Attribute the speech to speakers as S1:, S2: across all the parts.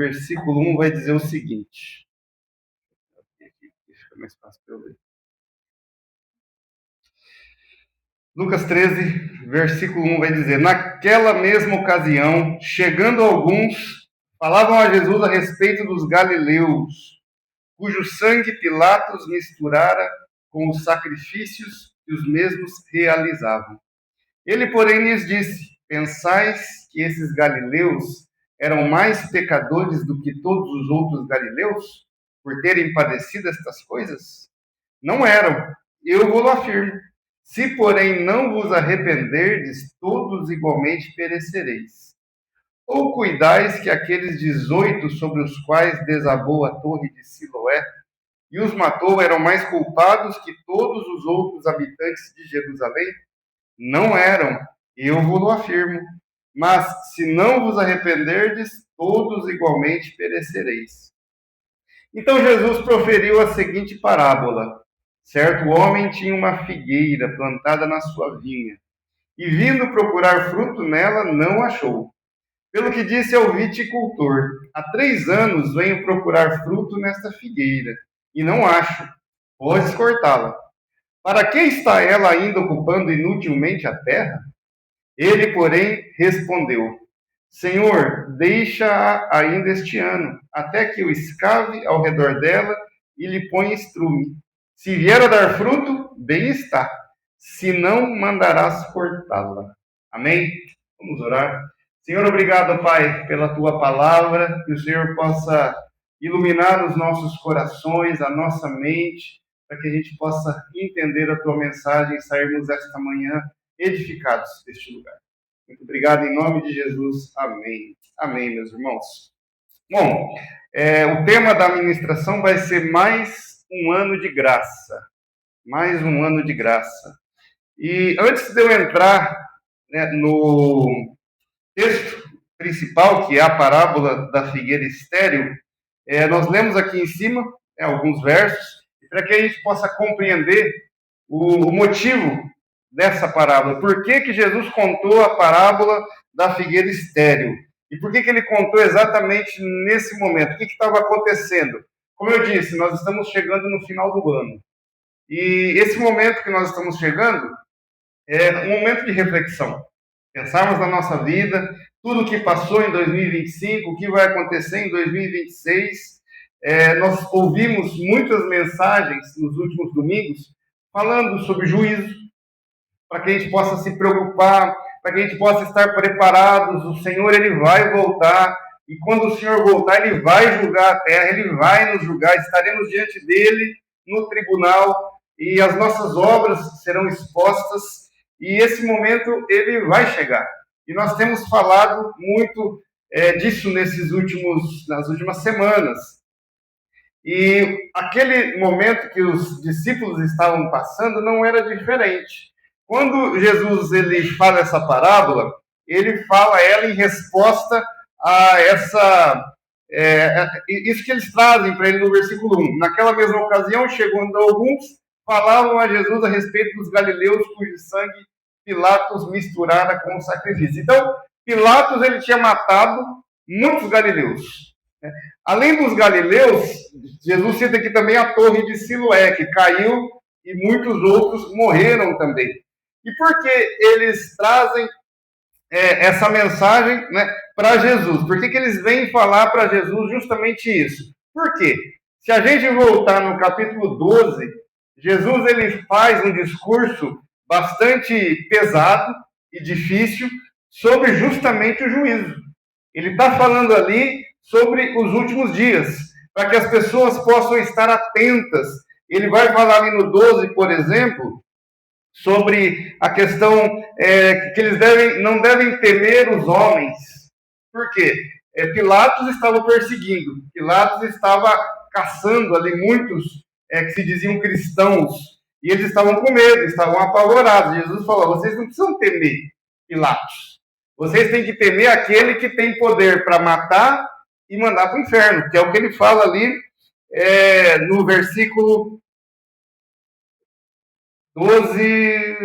S1: versículo 1 vai dizer o seguinte. Fica mais fácil para eu ler. Lucas 13, versículo 1 vai dizer: naquela mesma ocasião, chegando alguns, falavam a Jesus a respeito dos galileus, cujo sangue Pilatos misturara com os sacrifícios que os mesmos realizavam. Ele, porém, lhes disse: pensais que esses galileus eram mais pecadores do que todos os outros galileus, por terem padecido estas coisas? Não eram, eu vou-lo afirmo. Se, porém, não vos arrependerdes, todos igualmente perecereis. Ou cuidais que aqueles 18 sobre os quais desabou a torre de Siloé e os matou eram mais culpados que todos os outros habitantes de Jerusalém? Não eram, eu vos afirmo. Mas, se não vos arrependerdes, todos igualmente perecereis. Então Jesus proferiu a seguinte parábola. Certo homem tinha uma figueira plantada na sua vinha, e vindo procurar fruto nela, não achou. Pelo que disse ao viticultor: há 3 anos venho procurar fruto nesta figueira, e não acho. Podes cortá-la. Para que está ela ainda ocupando inutilmente a terra? Ele, porém, respondeu: Senhor, deixa-a ainda este ano, até que eu escave ao redor dela e lhe ponha estrume. Se vier a dar fruto, bem está. Se não, mandarás cortá-la. Amém? Vamos orar. Senhor, obrigado, Pai, pela tua palavra, que o Senhor possa iluminar os nossos corações, a nossa mente, para que a gente possa entender a tua mensagem e sairmos esta manhã edificados deste lugar. Muito obrigado, em nome de Jesus. Amém. Amém, meus irmãos. Bom, o tema da ministração vai ser mais um ano de graça. Mais um ano de graça. E antes de eu entrar, no texto principal, que é a parábola da figueira estéril, nós lemos aqui em cima alguns versos, para que a gente possa compreender o motivo dessa parábola. Por que Jesus contou a parábola da figueira estéril? E por que ele contou exatamente nesse momento? O que estava acontecendo? Como eu disse, nós estamos chegando no final do ano. E esse momento que nós estamos chegando é um momento de reflexão. Pensarmos na nossa vida, tudo o que passou em 2025, o que vai acontecer em 2026. Nós ouvimos muitas mensagens nos últimos domingos falando sobre juízo, para que a gente possa se preocupar, para que a gente possa estar preparados. O Senhor, ele vai voltar, e quando o Senhor voltar, ele vai julgar a terra, ele vai nos julgar, estaremos diante dele no tribunal, e as nossas obras serão expostas, e esse momento, ele vai chegar. E nós temos falado muito disso nas últimas semanas. E aquele momento que os discípulos estavam passando não era diferente. Quando Jesus ele fala essa parábola, ele fala ela em resposta a isso que eles trazem para ele no versículo 1. Naquela mesma ocasião, chegando alguns, falavam a Jesus a respeito dos galileus cujo sangue Pilatos misturara com o sacrifício. Então, Pilatos ele tinha matado muitos galileus. Além dos galileus, Jesus cita aqui também a torre de Siloé, que caiu e muitos outros morreram também. E por que eles trazem essa mensagem para Jesus? Por que eles vêm falar para Jesus justamente isso? Por quê? Se a gente voltar no capítulo 12, Jesus ele faz um discurso bastante pesado e difícil sobre justamente o juízo. Ele está falando ali sobre os últimos dias, para que as pessoas possam estar atentas. Ele vai falar ali no 12, por exemplo, sobre a questão que eles não devem temer os homens. Por quê? Pilatos estava perseguindo, Pilatos estava caçando ali muitos que se diziam cristãos, e eles estavam com medo, estavam apavorados. Jesus falou: vocês não precisam temer Pilatos. Vocês têm que temer aquele que tem poder para matar e mandar para o inferno, que é o que ele fala ali no versículo 12.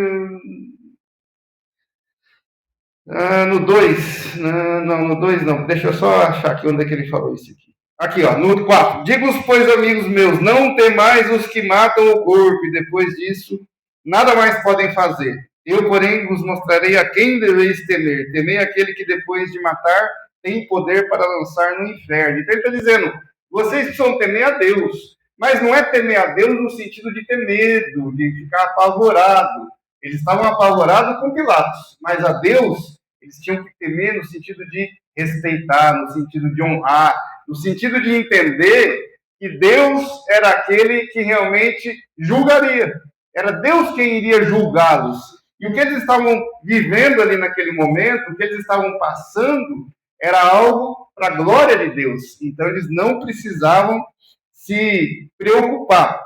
S1: No 2, não, no 2 não, deixa eu só achar aqui onde é que ele falou isso aqui. Aqui, ó, no 4. Digo-vos, pois, amigos meus, não temais os que matam o corpo, e depois disso nada mais podem fazer. Eu, porém, vos mostrarei a quem deveis temer. Temei aquele que depois de matar tem poder para lançar no inferno. Então ele está dizendo, vocês precisam temer a Deus, mas não é temer a Deus no sentido de ter medo, de ficar apavorado. Eles estavam apavorados com Pilatos, mas a Deus eles tinham que temer no sentido de respeitar, no sentido de honrar, no sentido de entender que Deus era aquele que realmente julgaria. Era Deus quem iria julgá-los. E o que eles estavam vivendo ali naquele momento, o que eles estavam passando, era algo para a glória de Deus. Então eles não precisavam se preocupar.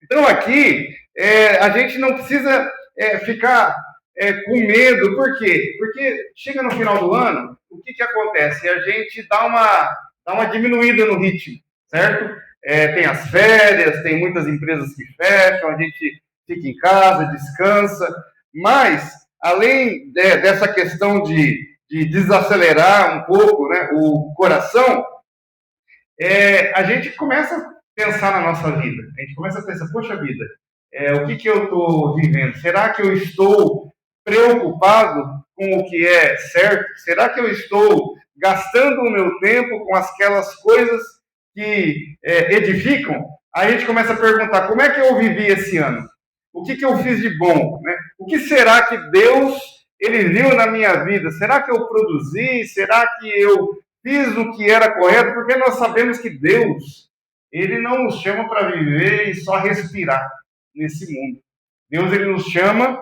S1: Então aqui, a gente não precisa ficar com medo. Por quê? Porque chega no final do ano, o que acontece? A gente dá uma diminuída no ritmo, certo? Tem as férias, tem muitas empresas que fecham, a gente fica em casa, descansa, mas além dessa questão de desacelerar um pouco, né, o coração, a gente começa a pensar na nossa vida. A gente começa a pensar, poxa vida, o que eu estou vivendo? Será que eu estou preocupado com o que é certo? Será que eu estou gastando o meu tempo com aquelas coisas que edificam? Aí a gente começa a perguntar, como é que eu vivi esse ano? O que eu fiz de bom? Né? O que será que Deus ele viu na minha vida? Será que eu produzi? Será que eu fiz o que era correto? Porque nós sabemos que Deus ele não nos chama para viver e só respirar nesse mundo. Deus ele nos chama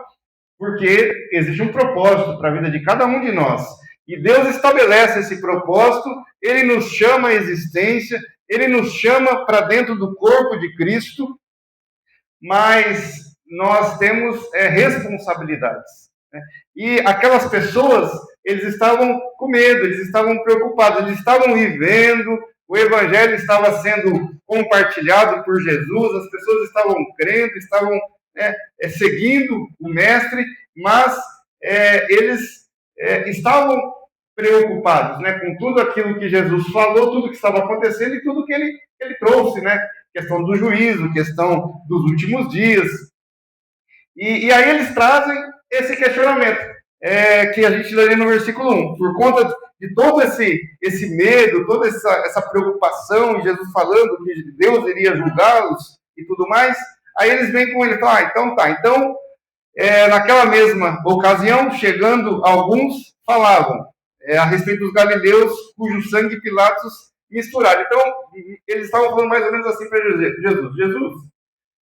S1: porque existe um propósito para a vida de cada um de nós. E Deus estabelece esse propósito, ele nos chama à existência, ele nos chama para dentro do corpo de Cristo, mas nós temos responsabilidades. Né? E aquelas pessoas, eles estavam com medo, eles estavam preocupados, eles estavam vivendo, o evangelho estava sendo compartilhado por Jesus, as pessoas estavam crendo, estavam seguindo o mestre, mas eles estavam preocupados, né, com tudo aquilo que Jesus falou, tudo que estava acontecendo e tudo que ele trouxe, né, questão do juízo, questão dos últimos dias. E aí eles trazem esse questionamento, que a gente lê no versículo 1. Por conta de todo esse medo, toda essa preocupação, Jesus falando que Deus iria julgá-los e tudo mais, aí eles vêm com ele e falam, então tá. Então, naquela mesma ocasião, chegando alguns, falavam a respeito dos galileus, cujo sangue Pilatos misturaram. Então, eles estavam falando mais ou menos assim para Jesus. Jesus,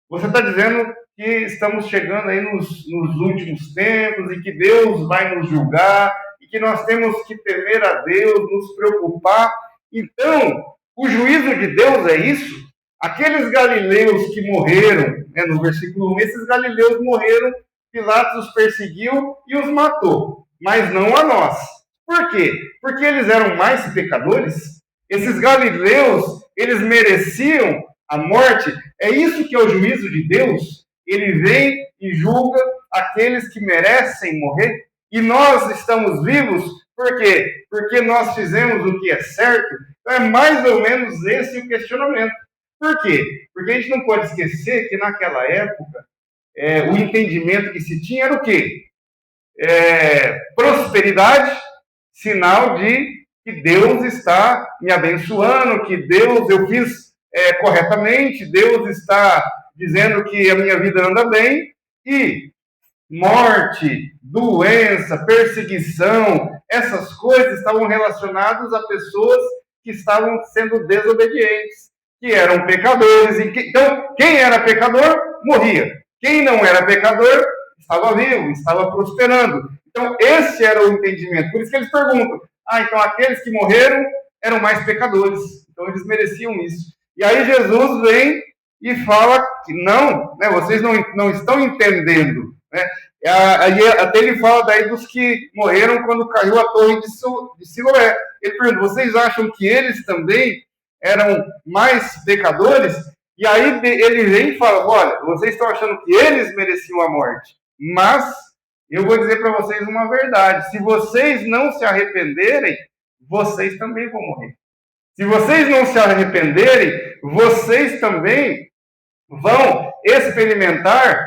S1: você está dizendo que estamos chegando aí nos últimos tempos e que Deus vai nos julgar e que nós temos que temer a Deus, nos preocupar. Então, o juízo de Deus é isso? Aqueles galileus que morreram, né, no versículo 1, esses galileus morreram, Pilatos os perseguiu e os matou, mas não a nós. Por quê? Porque eles eram mais pecadores? Esses galileus, eles mereciam a morte? É isso que é o juízo de Deus? Ele vem e julga aqueles que merecem morrer? E nós estamos vivos por quê? Porque nós fizemos o que é certo? Então é mais ou menos esse o questionamento. Por quê? Porque a gente não pode esquecer que naquela época o entendimento que se tinha era o quê? Prosperidade, sinal de que Deus está me abençoando, que Deus, eu fiz corretamente, Deus está dizendo que a minha vida anda bem, e morte, doença, perseguição, essas coisas estavam relacionadas a pessoas que estavam sendo desobedientes, que eram pecadores. Então, quem era pecador, morria. Quem não era pecador, estava vivo, estava prosperando. Então, esse era o entendimento. Por isso que eles perguntam, então aqueles que morreram eram mais pecadores. Então, eles mereciam isso. E aí Jesus vem e fala que não, né, vocês não estão entendendo. Né? Aí até ele fala daí dos que morreram quando caiu a torre de Siloé. Ele pergunta, vocês acham que eles também eram mais pecadores? E aí ele vem e fala, olha, vocês estão achando que eles mereciam a morte, mas eu vou dizer para vocês uma verdade: se vocês não se arrependerem, vocês também vão morrer. Se vocês não se arrependerem, vocês também vão experimentar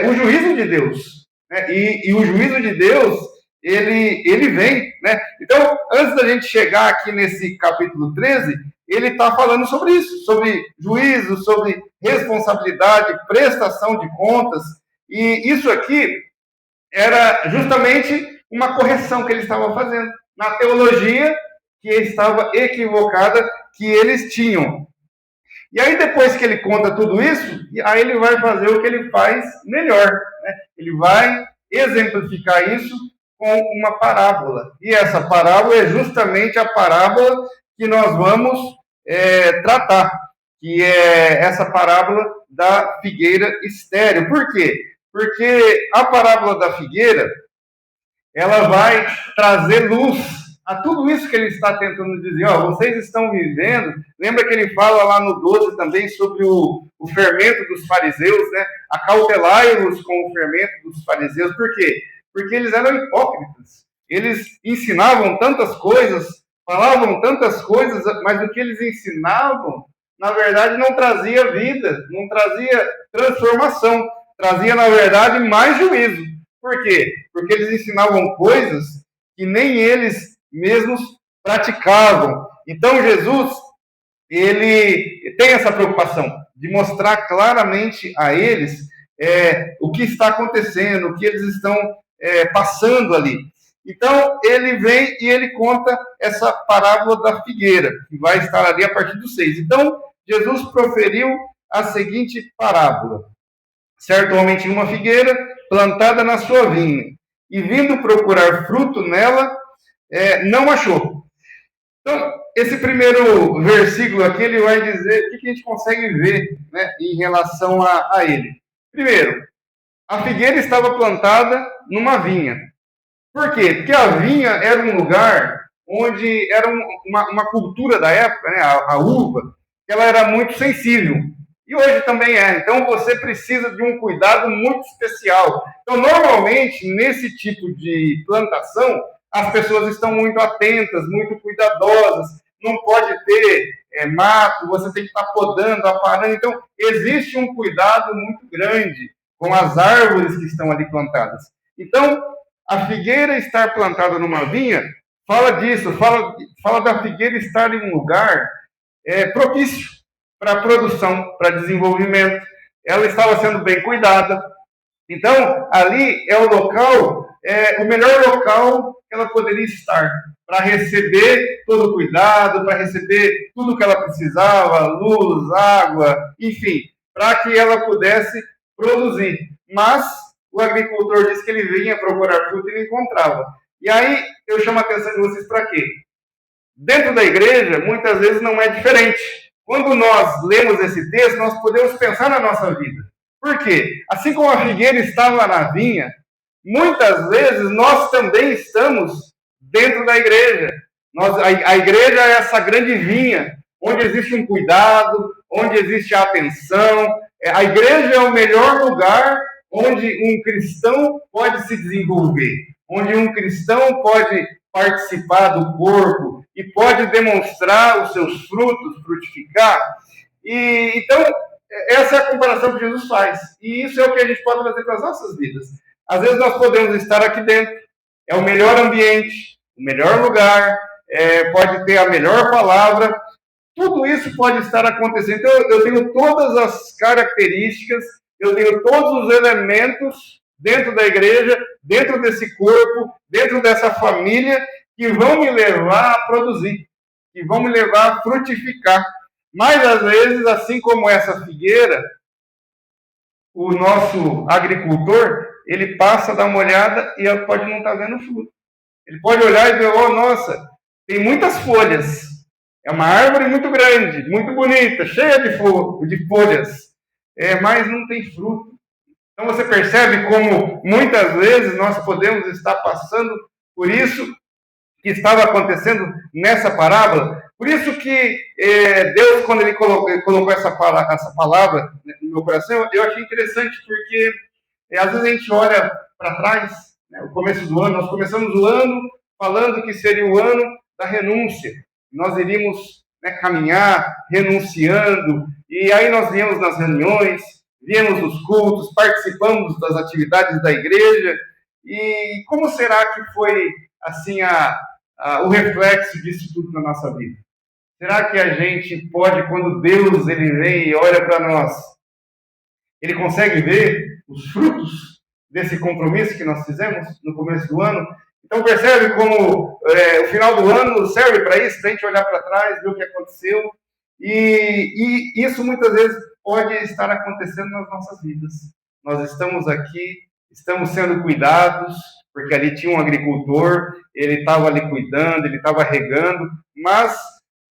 S1: o juízo de Deus. Né? E o juízo de Deus, ele vem. Né? Então, antes da gente chegar aqui nesse capítulo 13, ele está falando sobre isso, sobre juízo, sobre responsabilidade, prestação de contas. E isso aqui era justamente uma correção que ele estava fazendo na teologia que estava equivocada que eles tinham. E aí, depois que ele conta tudo isso, aí ele vai fazer o que ele faz melhor. Né? Ele vai exemplificar isso com uma parábola. E essa parábola é justamente a parábola que nós vamos tratar, que é essa parábola da figueira estéril. Por quê? Porque a parábola da figueira, ela vai trazer luz a tudo isso que ele está tentando dizer. Vocês estão vivendo, lembra que ele fala lá no 12 também sobre o fermento dos fariseus, né? Acautelai-vos com o fermento dos fariseus. Por quê? Porque eles eram hipócritas. Eles ensinavam tantas coisas, falavam tantas coisas, mas o que eles ensinavam, na verdade, não trazia vida, não trazia transformação, trazia, na verdade, mais juízo. Por quê? Porque eles ensinavam coisas que nem eles mesmos praticavam. Então, Jesus, ele tem essa preocupação de mostrar claramente a eles o que está acontecendo, o que eles estão passando ali. Então, ele vem e ele conta essa parábola da figueira, que vai estar ali a partir do 6. Então, Jesus proferiu a seguinte parábola. Certo homem tinha uma figueira plantada na sua vinha, e vindo procurar fruto nela, não achou. Então, esse primeiro versículo aqui, ele vai dizer o que a gente consegue ver, né, em relação a ele. Primeiro, a figueira estava plantada numa vinha. Por quê? Porque a vinha era um lugar onde era uma cultura da época, né, a uva, ela era muito sensível. E hoje também é. Então, você precisa de um cuidado muito especial. Então, normalmente, nesse tipo de plantação, as pessoas estão muito atentas, muito cuidadosas. Não pode ter mato, você tem que estar podando, aparando. Então, existe um cuidado muito grande com as árvores que estão ali plantadas. Então, a figueira estar plantada numa vinha, fala disso, fala da figueira estar em um lugar propício para produção, para desenvolvimento. Ela estava sendo bem cuidada. Então, ali é o local, o melhor local que ela poderia estar, para receber todo o cuidado, para receber tudo que ela precisava, luz, água, enfim, para que ela pudesse produzir. Mas o agricultor disse que ele vinha procurar fruto e não encontrava. E aí, eu chamo a atenção de vocês para quê? Dentro da igreja, muitas vezes não é diferente. Quando nós lemos esse texto, nós podemos pensar na nossa vida. Por quê? Assim como a figueira estava na vinha, muitas vezes nós também estamos dentro da igreja. A igreja é essa grande vinha, onde existe um cuidado, onde existe a atenção. A igreja é o melhor lugar onde um cristão pode se desenvolver, onde um cristão pode participar do corpo e pode demonstrar os seus frutos, frutificar. Então, essa é a comparação que Jesus faz. E isso é o que a gente pode fazer para as nossas vidas. Às vezes nós podemos estar aqui dentro, é o melhor ambiente, o melhor lugar, pode ter a melhor palavra, tudo isso pode estar acontecendo. Então, eu tenho todas as características, eu tenho todos os elementos dentro da igreja, dentro desse corpo, dentro dessa família, que vão me levar a produzir, que vão me levar a frutificar. Mas, às vezes, assim como essa figueira, o nosso agricultor, ele passa, dá uma olhada e pode não estar vendo fruto. Ele pode olhar e ver, nossa, tem muitas folhas. É uma árvore muito grande, muito bonita, cheia de folhas, mas não tem fruto. Então você percebe como muitas vezes nós podemos estar passando por isso que estava acontecendo nessa parábola. Por isso que Deus, quando ele colocou essa palavra no meu coração, eu achei interessante, porque às vezes a gente olha para trás né? O começo do ano, nós começamos o ano falando que seria o ano da renúncia. Nós iríamos, né, caminhar renunciando, e aí nós viemos nas reuniões, viemos nos cultos, participamos das atividades da igreja, e como será que foi assim o reflexo disso tudo na nossa vida? Será que a gente pode, quando Deus ele vem e olha para nós, ele consegue ver os frutos desse compromisso que nós fizemos no começo do ano? Então percebe como o final do ano serve para isso, para a gente olhar para trás, ver o que aconteceu, e isso muitas vezes pode estar acontecendo nas nossas vidas. Nós estamos aqui, estamos sendo cuidados, porque ali tinha um agricultor, ele estava ali cuidando, ele estava regando, mas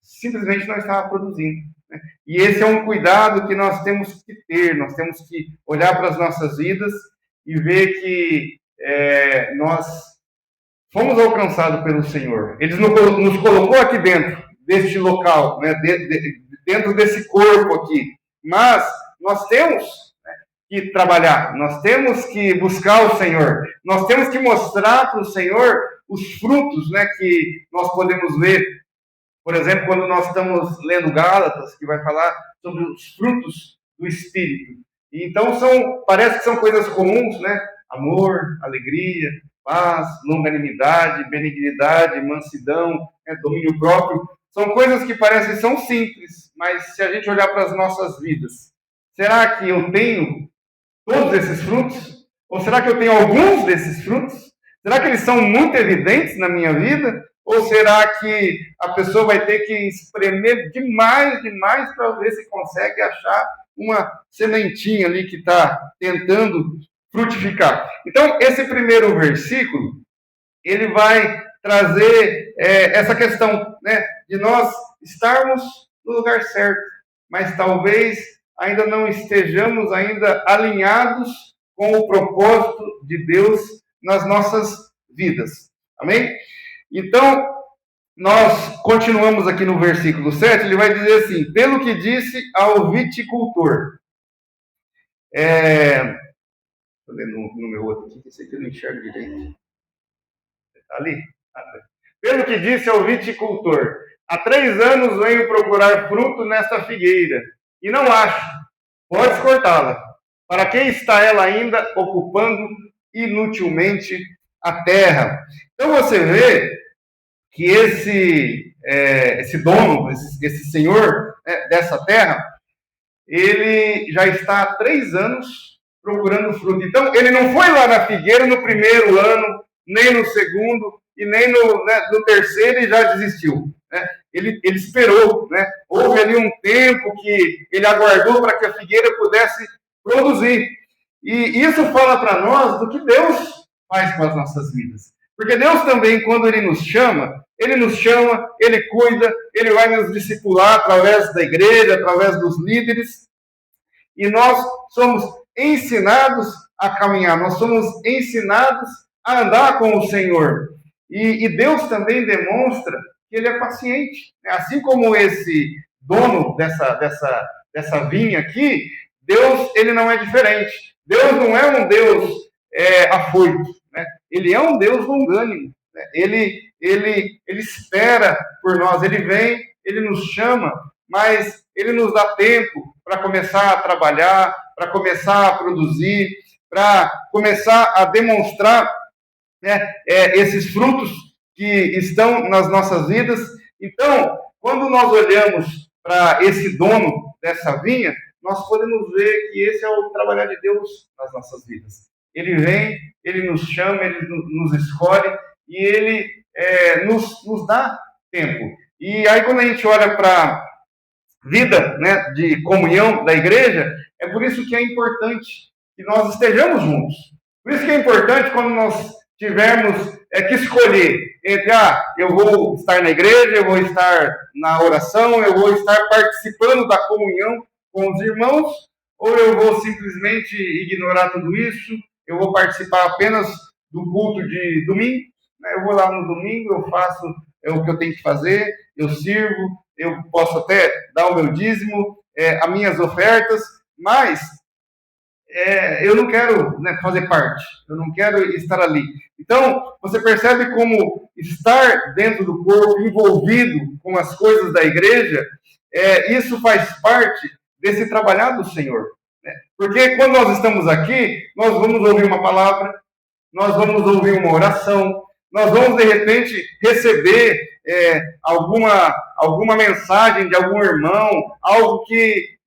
S1: simplesmente não estava produzindo, né? E esse é um cuidado que nós temos que ter, nós temos que olhar para as nossas vidas e ver que nós fomos alcançados pelo Senhor. Ele nos colocou aqui dentro deste local, né? Dentro desse corpo aqui, mas nós temos que trabalhar, nós temos que buscar o Senhor, nós temos que mostrar para o Senhor os frutos, né, que nós podemos ver. Por exemplo, quando nós estamos lendo Gálatas, que vai falar sobre os frutos do Espírito. E então parece que são coisas comuns, né? Amor, alegria, paz, longanimidade, benignidade, mansidão, domínio próprio. São coisas que parecem são simples, mas se a gente olhar para as nossas vidas, será que eu tenho todos esses frutos? Ou será que eu tenho alguns desses frutos? Será que eles são muito evidentes na minha vida? Ou será que a pessoa vai ter que espremer demais para ver se consegue achar uma sementinha ali que está tentando frutificar? Então, esse primeiro versículo, ele vai trazer essa questão, né, de nós estarmos no lugar certo, mas talvez ainda não estejamos ainda alinhados com o propósito de Deus nas nossas vidas. Amém? Então, nós continuamos aqui no versículo 7, ele vai dizer assim: pelo que disse ao viticultor. Estou lendo no meu outro aqui, que esse aqui eu não enxergo direito. Está ali? Pelo que disse ao viticultor: há 3 anos venho procurar fruto nesta figueira, e não acho. Podes cortá-la. Para que está ela ainda ocupando inutilmente a terra? Então você vê que esse dono, esse senhor, né, dessa terra, ele já está há 3 anos procurando fruto. Então, ele não foi lá na figueira no primeiro ano, nem no segundo, e nem no terceiro e já desistiu, né? Ele esperou, né? Houve ali um tempo que ele aguardou para que a figueira pudesse produzir. E isso fala para nós do que Deus faz com as nossas vidas. Porque Deus também, quando Ele nos chama, Ele cuida, Ele vai nos discipular através da igreja, através dos líderes. E nós somos ensinados a caminhar, nós somos ensinados a andar com o Senhor. E Deus também demonstra que Ele é paciente. Assim como esse dono dessa vinha aqui, Deus, Ele não é diferente. Deus não é um Deus afoito, né? Ele é um Deus longânimo, né? Ele espera por nós, Ele vem, Ele nos chama, mas Ele nos dá tempo para começar a trabalhar, para começar a produzir, para começar a demonstrar, né, esses frutos que estão nas nossas vidas. Então, quando nós olhamos para esse dono dessa vinha, nós podemos ver que esse é o trabalhar de Deus nas nossas vidas. Ele vem, Ele nos chama, Ele nos escolhe e Ele nos dá tempo. E aí quando a gente olha para a vida, né, de comunhão da igreja, é por isso que é importante que nós estejamos juntos. Por isso que é importante quando nós tivermos que escolher entre, eu vou estar na igreja, eu vou estar na oração, eu vou estar participando da comunhão com os irmãos, ou eu vou simplesmente ignorar tudo isso, eu vou participar apenas do culto de domingo, né? Eu vou lá no domingo, eu faço o que eu tenho que fazer, eu sirvo, eu posso até dar o meu dízimo, as minhas ofertas, mas eu não quero, né, fazer parte, eu não quero estar ali. Então, você percebe como estar dentro do corpo, envolvido com as coisas da igreja, isso faz parte desse trabalhar do Senhor. Né? Porque quando nós estamos aqui, nós vamos ouvir uma palavra, nós vamos ouvir uma oração, nós vamos, de repente, receber alguma mensagem de algum irmão, algo que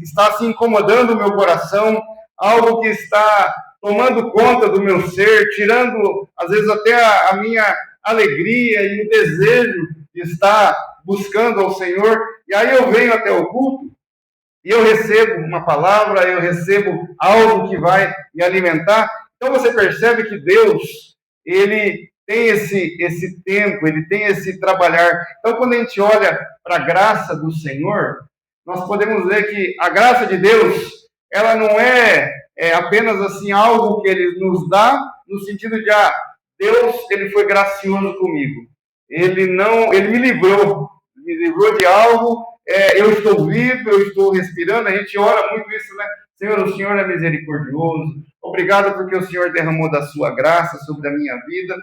S1: está se incomodando o meu coração, algo que está tomando conta do meu ser, tirando, às vezes, até a minha alegria e o desejo de estar buscando ao Senhor. E aí eu venho até o culto e eu recebo uma palavra, eu recebo algo que vai me alimentar. Então você percebe que Deus, ele tem esse tempo, ele tem esse trabalhar. Então quando a gente olha para a graça do Senhor, nós podemos ver que a graça de Deus, ela não é apenas assim algo que ele nos dá, no sentido de, Deus, ele foi gracioso comigo. Ele me livrou de algo, eu estou vivo, eu estou respirando. A gente ora muito isso, né? Senhor, o Senhor é misericordioso, obrigado porque o Senhor derramou da sua graça sobre a minha vida.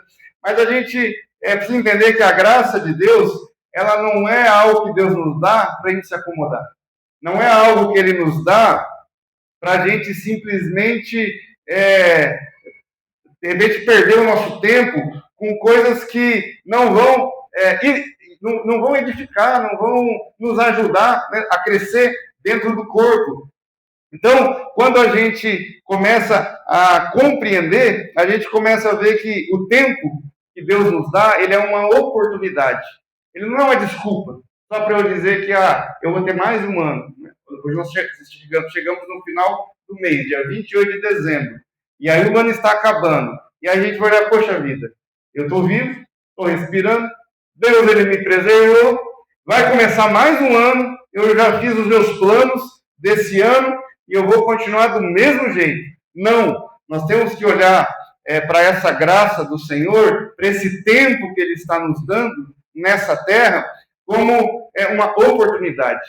S1: Mas a gente precisa entender que a graça de Deus, ela não é algo que Deus nos dá para a gente se acomodar. Não é algo que Ele nos dá para a gente simplesmente, de repente, perder o nosso tempo com coisas que não vão edificar, não vão nos ajudar, né, a crescer dentro do corpo. Então, quando a gente começa a compreender, a gente começa a ver que o tempo que Deus nos dá, ele é uma oportunidade. Ele não é uma desculpa, só para eu dizer que eu vou ter mais um ano. Hoje nós chegamos no final do mês, dia 28 de dezembro. E aí o ano está acabando. E a gente vai olhar, poxa vida, eu estou vivo, estou respirando, Deus, ele me preservou, vai começar mais um ano, eu já fiz os meus planos desse ano e eu vou continuar do mesmo jeito. Não, nós temos que olhar para essa graça do Senhor, para esse tempo que Ele está nos dando nessa terra, como uma oportunidade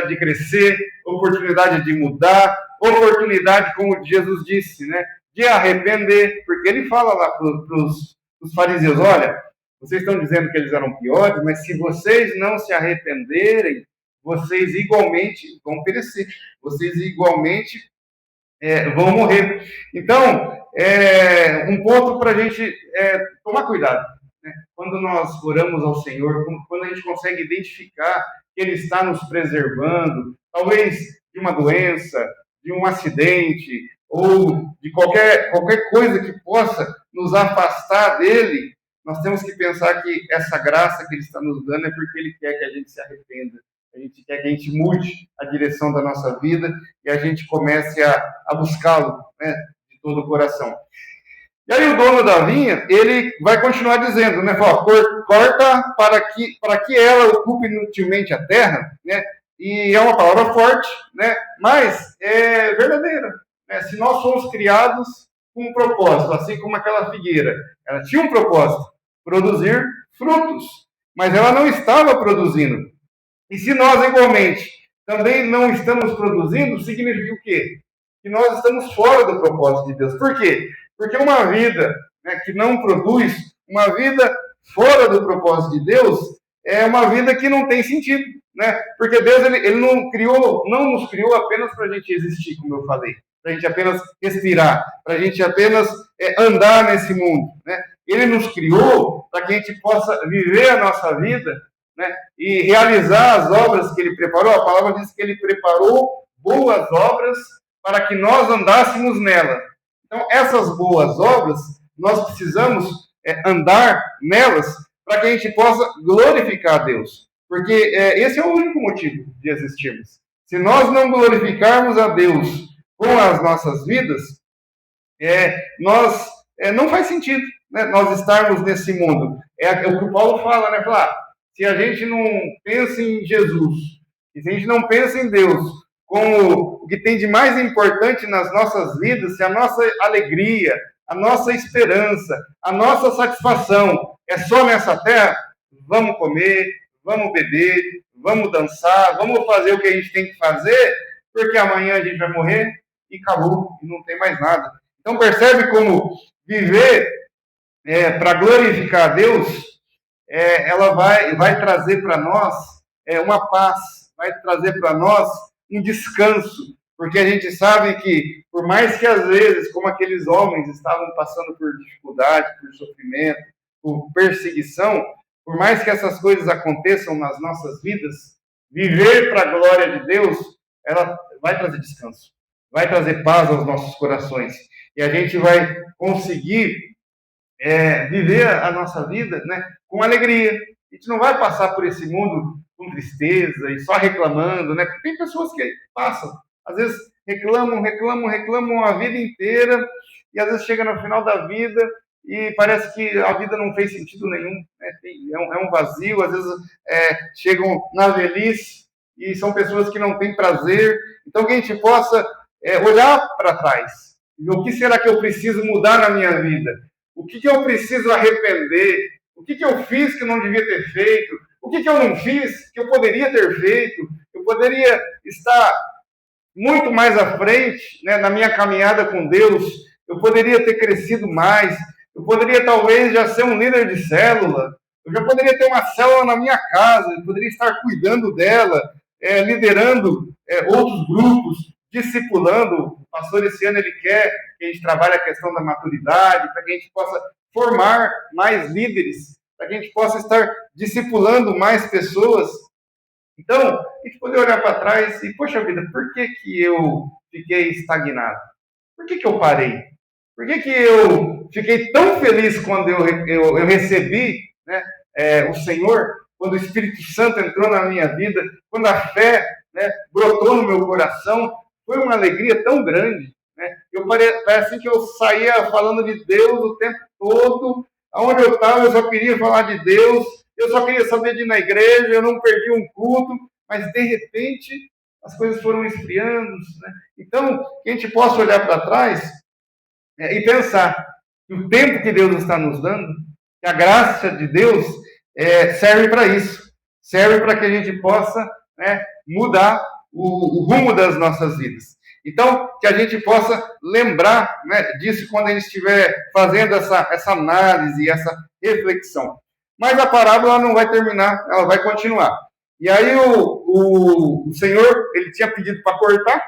S1: de crescer, oportunidade de mudar, oportunidade, como Jesus disse, né, de arrepender, porque Ele fala lá para os fariseus, olha, vocês estão dizendo que eles eram piores, mas se vocês não se arrependerem, vocês igualmente vão perecer, vocês igualmente vão morrer. Então, um ponto para a gente tomar cuidado, né? Quando nós oramos ao Senhor, quando a gente consegue identificar que Ele está nos preservando, talvez de uma doença, de um acidente, ou de qualquer coisa que possa nos afastar dEle, nós temos que pensar que essa graça que Ele está nos dando é porque Ele quer que a gente se arrependa. A gente quer que a gente mude a direção da nossa vida e a gente comece a buscá-lo, né, de todo o coração. E aí o dono da vinha, ele vai continuar dizendo, né, corta para que ela ocupe inutilmente a terra, né, e é uma palavra forte, né, mas é verdadeira. Né, se nós somos criados com um propósito, assim como aquela figueira, ela tinha um propósito, produzir frutos, mas ela não estava produzindo. E se nós, igualmente, também não estamos produzindo, significa o quê? Que nós estamos fora do propósito de Deus. Por quê? Porque uma vida, né, que não produz, uma vida fora do propósito de Deus, é uma vida que não tem sentido. Né? Porque Deus ele não nos criou apenas para a gente existir, como eu falei, para a gente apenas respirar, para a gente apenas andar nesse mundo. Né? Ele nos criou para que a gente possa viver a nossa vida, né, e realizar as obras que Ele preparou. A palavra diz que Ele preparou boas obras para que nós andássemos nela. Então, essas boas obras, nós precisamos andar nelas para que a gente possa glorificar a Deus. Porque esse é o único motivo de existirmos. Se nós não glorificarmos a Deus com as nossas vidas, não faz sentido, né, nós estarmos nesse mundo. É o que o Paulo fala, né? Se a gente não pensa em Jesus, se a gente não pensa em Deus como o que tem de mais importante nas nossas vidas, se a nossa alegria, a nossa esperança, a nossa satisfação é só nessa terra, vamos comer, vamos beber, vamos dançar, vamos fazer o que a gente tem que fazer, porque amanhã a gente vai morrer, e acabou, e não tem mais nada. Então percebe como viver para glorificar a Deus, ela vai trazer para nós uma paz, vai trazer para nós um descanso, porque a gente sabe que, por mais que às vezes, como aqueles homens estavam passando por dificuldade, por sofrimento, por perseguição, por mais que essas coisas aconteçam nas nossas vidas, viver para a glória de Deus, ela vai trazer descanso, vai trazer paz aos nossos corações, e a gente vai conseguir viver a nossa vida, né, com alegria. A gente não vai passar por esse mundo com tristeza e só reclamando, né? Porque tem pessoas que passam, às vezes reclamam a vida inteira e às vezes chega no final da vida e parece que a vida não fez sentido nenhum, né? É um vazio, às vezes chegam na velhice e são pessoas que não têm prazer. Então que a gente possa olhar para trás. O que será que eu preciso mudar na minha vida? O que eu preciso arrepender? O que eu fiz que eu não devia ter feito? O que eu não fiz que eu poderia ter feito? Eu poderia estar muito mais à frente, né, na minha caminhada com Deus. Eu poderia ter crescido mais. Eu poderia talvez já ser um líder de célula. Eu já poderia ter uma célula na minha casa. Eu poderia estar cuidando dela, liderando outros grupos, discipulando. O pastor esse ano ele quer que a gente trabalhe a questão da maturidade, para que a gente possa formar mais líderes, para que a gente possa estar discipulando mais pessoas. Então, a gente poder olhar para trás e, poxa vida, por que eu fiquei estagnado? Por que eu parei? Por que eu fiquei tão feliz quando eu recebi, né, o Senhor, quando o Espírito Santo entrou na minha vida, quando a fé, né, brotou no meu coração? Foi uma alegria tão grande, né? Parece que eu saía falando de Deus o tempo todo. Aonde eu estava, eu só queria falar de Deus, eu só queria saber de ir na igreja, eu não perdi um culto, mas de repente as coisas foram esfriando, né? Então, que a gente possa olhar para trás e pensar que o tempo que Deus está nos dando, que a graça de Deus serve para isso, serve para que a gente possa, né, mudar o rumo das nossas vidas. Então, que a gente possa lembrar, né, disso quando a gente estiver fazendo essa análise, essa reflexão. Mas a parábola não vai terminar, ela vai continuar. E aí o Senhor, ele tinha pedido para cortar.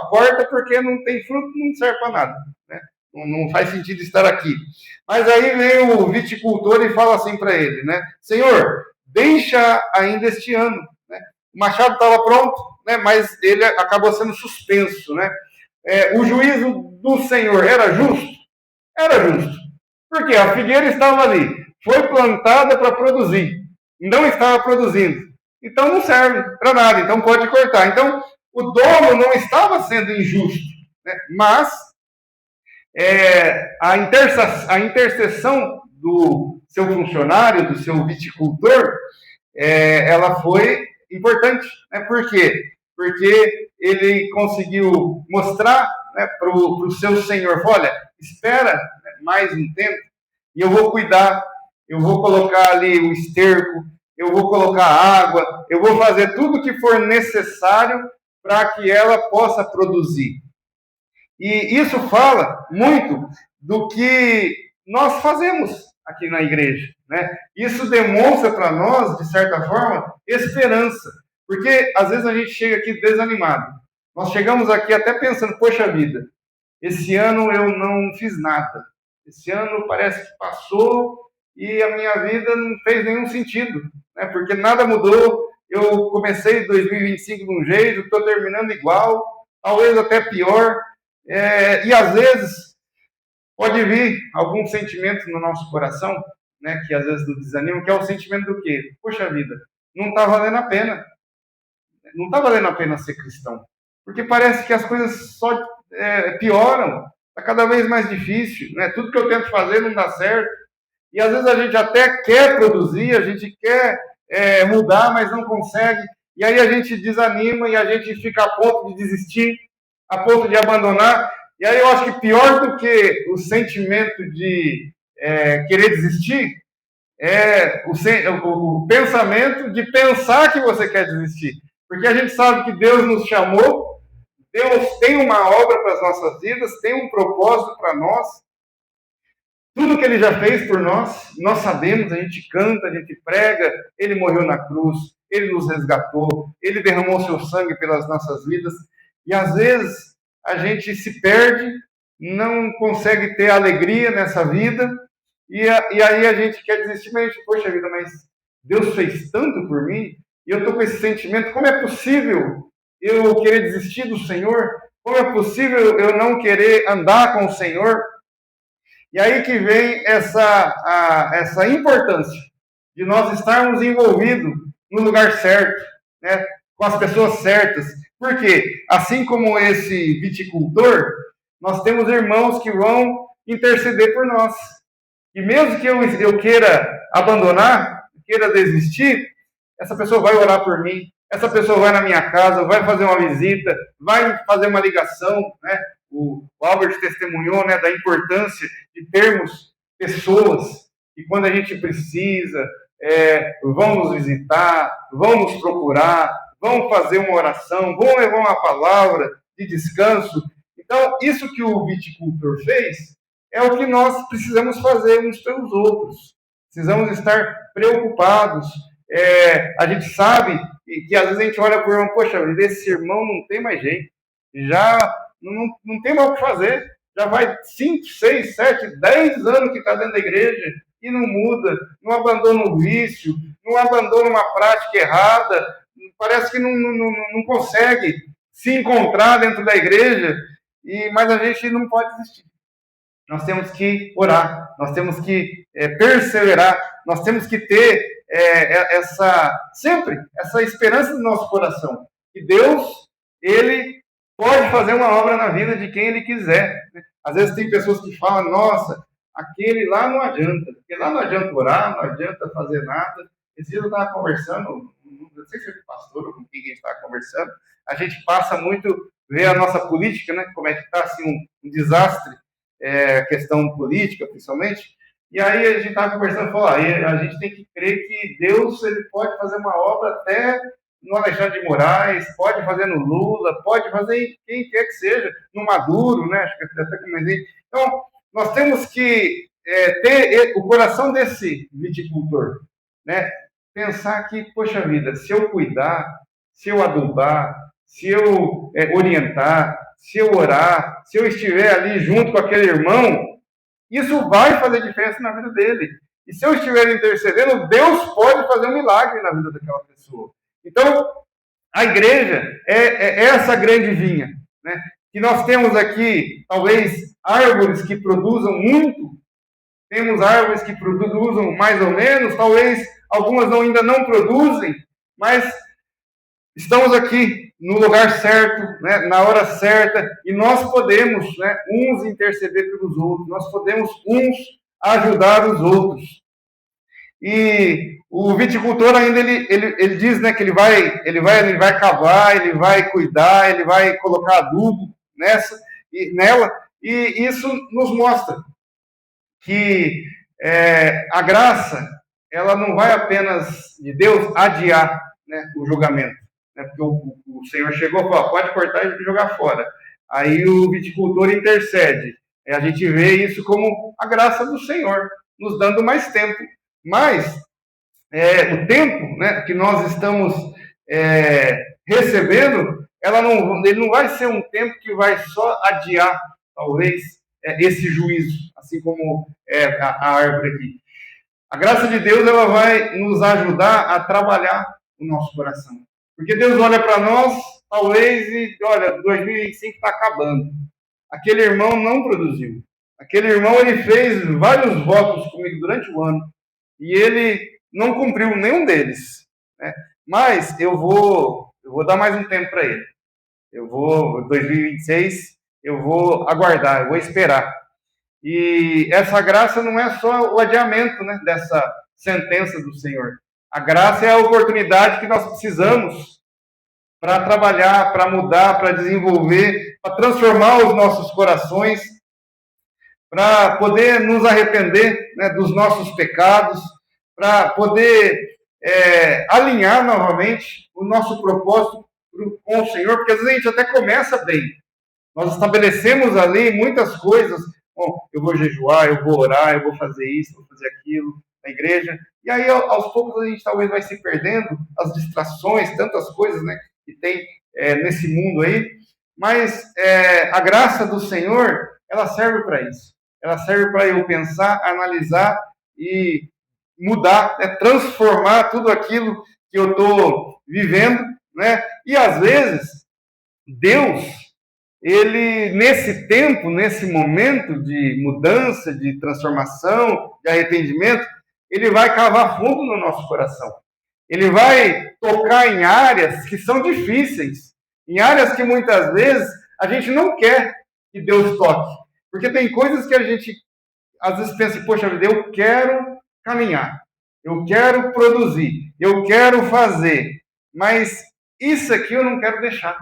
S1: Corta porque não tem fruto, não serve para nada, né? Não faz sentido estar aqui. Mas aí vem o viticultor e fala assim para ele, né? Senhor, deixa ainda este ano, né? O machado estava pronto, né? Mas ele acabou sendo suspenso, né? O juízo do Senhor era justo? Era justo. Porque a figueira estava ali, foi plantada para produzir, não estava produzindo. Então não serve para nada, então pode cortar. Então o dono não estava sendo injusto, né? Mas a intercessão do seu funcionário, do seu viticultor, ela foi importante, né? Por quê? Porque ele conseguiu mostrar, né, para o seu senhor, olha, espera, né, mais um tempo e eu vou cuidar, eu vou colocar ali o esterco, eu vou colocar água, eu vou fazer tudo o que for necessário para que ela possa produzir. E isso fala muito do que nós fazemos aqui na igreja, né? Isso demonstra para nós, de certa forma, esperança. Porque às vezes a gente chega aqui desanimado. Nós chegamos aqui até pensando, poxa vida, esse ano eu não fiz nada. Esse ano parece que passou e a minha vida não fez nenhum sentido, né? Porque nada mudou. Eu comecei 2025 de um jeito, estou terminando igual, talvez até pior. E às vezes pode vir algum sentimento no nosso coração, né, que às vezes nos desanima, que é o sentimento do quê? Poxa vida, não está valendo a pena. Não está valendo a pena ser cristão. Porque parece que as coisas só pioram. Está cada vez mais difícil, né? Tudo que eu tento fazer não dá certo. E às vezes a gente até quer produzir, a gente quer mudar, mas não consegue. E aí a gente desanima e a gente fica a ponto de desistir, a ponto de abandonar. E aí eu acho que pior do que o sentimento de querer desistir é o pensamento de pensar que você quer desistir. Porque a gente sabe que Deus nos chamou Deus tem uma obra para as nossas vidas, tem um propósito para nós. Tudo que Ele já fez por nós sabemos, a gente canta, a gente prega, Ele morreu na cruz, Ele nos resgatou, Ele derramou seu sangue pelas nossas vidas. E às vezes a gente se perde, não consegue ter alegria nessa vida, e aí a gente quer desistir, mas a gente, poxa vida, mas Deus fez tanto por mim, e eu estou com esse sentimento, como é possível eu querer desistir do Senhor? Como é possível eu não querer andar com o Senhor? E aí que vem essa importância de nós estarmos envolvidos no lugar certo, né, com as pessoas certas. Porque, assim como esse viticultor, nós temos irmãos que vão interceder por nós. E mesmo que eu queira abandonar, queira desistir, essa pessoa vai orar por mim, essa pessoa vai na minha casa, vai fazer uma visita, vai fazer uma ligação, né? O Albert testemunhou, né, da importância de termos pessoas que, quando a gente precisa, vão nos visitar, vão nos procurar, vão fazer uma oração, vão levar uma palavra de descanso. Então, isso que o viticultor fez é o que nós precisamos fazer uns pelos outros. Precisamos estar preocupados. A gente sabe que às vezes a gente olha para o irmão, poxa, esse irmão não tem mais jeito, já não tem mais o que fazer, já vai 5, 6, 7, 10 anos que está dentro da igreja e não muda, não abandona o vício, não abandona uma prática errada, parece que não consegue se encontrar dentro da igreja, mas a gente não pode desistir. Nós temos que orar, nós temos que perseverar, nós temos que ter sempre essa esperança no nosso coração, que Deus, Ele pode fazer uma obra na vida de quem Ele quiser. Às vezes tem pessoas que falam, nossa, aquele lá não adianta, porque lá não adianta orar, não adianta fazer nada. Esse dia eu estava conversando, não sei se foi com o pastor ou com quem a gente estava conversando, a gente passa muito, ver a nossa política, né, como é que está assim, um desastre, questão política, principalmente. E aí a gente estava conversando, falou, a gente tem que crer que Deus, Ele pode fazer uma obra até no Alexandre de Moraes, pode fazer no Lula, pode fazer em quem quer que seja, no Maduro, né? Acho que até comentei. Então, nós temos que ter o coração desse viticultor, né? Pensar que, poxa vida, se eu cuidar, se eu adubar, se eu orientar, se eu orar, se eu estiver ali junto com aquele irmão, isso vai fazer diferença na vida dele. E se eu estiver intercedendo, Deus pode fazer um milagre na vida daquela pessoa. Então, a igreja é essa grande vinha, né? Que nós temos aqui, talvez, árvores que produzam muito, temos árvores que produzam mais ou menos, talvez algumas ainda não produzem, mas estamos aqui no lugar certo, né, na hora certa, e nós podemos, né, uns interceder pelos outros, nós podemos uns ajudar os outros. E o viticultor ainda ele diz, né, que ele vai cavar, ele vai cuidar, ele vai colocar adubo nela, e isso nos mostra que a graça, ela não vai apenas de Deus adiar, né, o julgamento, né, porque o Senhor chegou e falou, pode cortar e jogar fora. Aí o viticultor intercede. A gente vê isso como a graça do Senhor, nos dando mais tempo. Mas o tempo, né, que nós estamos recebendo, ele não vai ser um tempo que vai só adiar, talvez, esse juízo, assim como a árvore aqui. A graça de Deus, ela vai nos ajudar a trabalhar o nosso coração. Porque Deus olha para nós, talvez, e olha, 2025 está acabando. Aquele irmão não produziu. Aquele irmão, ele fez vários votos comigo durante o ano. E ele não cumpriu nenhum deles, né? Mas eu vou dar mais um tempo para ele. 2026, eu vou aguardar, eu vou esperar. E essa graça não é só o adiamento, né, dessa sentença do Senhor. A graça é a oportunidade que nós precisamos para trabalhar, para mudar, para desenvolver, para transformar os nossos corações, para poder nos arrepender, né, dos nossos pecados, para poder alinhar novamente o nosso propósito com o Senhor, porque às vezes a gente até começa bem. Nós estabelecemos ali muitas coisas. Bom, eu vou jejuar, eu vou orar, eu vou fazer isso, vou fazer aquilo na igreja. E aí, aos poucos, a gente talvez vai se perdendo, as distrações, tantas coisas, né, que tem nesse mundo aí. Mas a graça do Senhor, ela serve para isso. Ela serve para eu pensar, analisar e mudar, né, transformar tudo aquilo que eu estou vivendo, né? E às vezes, Deus, ele, nesse tempo, nesse momento de mudança, de transformação, de arrependimento, ele vai cavar fundo no nosso coração. Ele vai tocar em áreas que são difíceis, em áreas que muitas vezes a gente não quer que Deus toque. Porque tem coisas que a gente às vezes pensa, poxa vida, eu quero caminhar, eu quero produzir, eu quero fazer, mas isso aqui eu não quero deixar.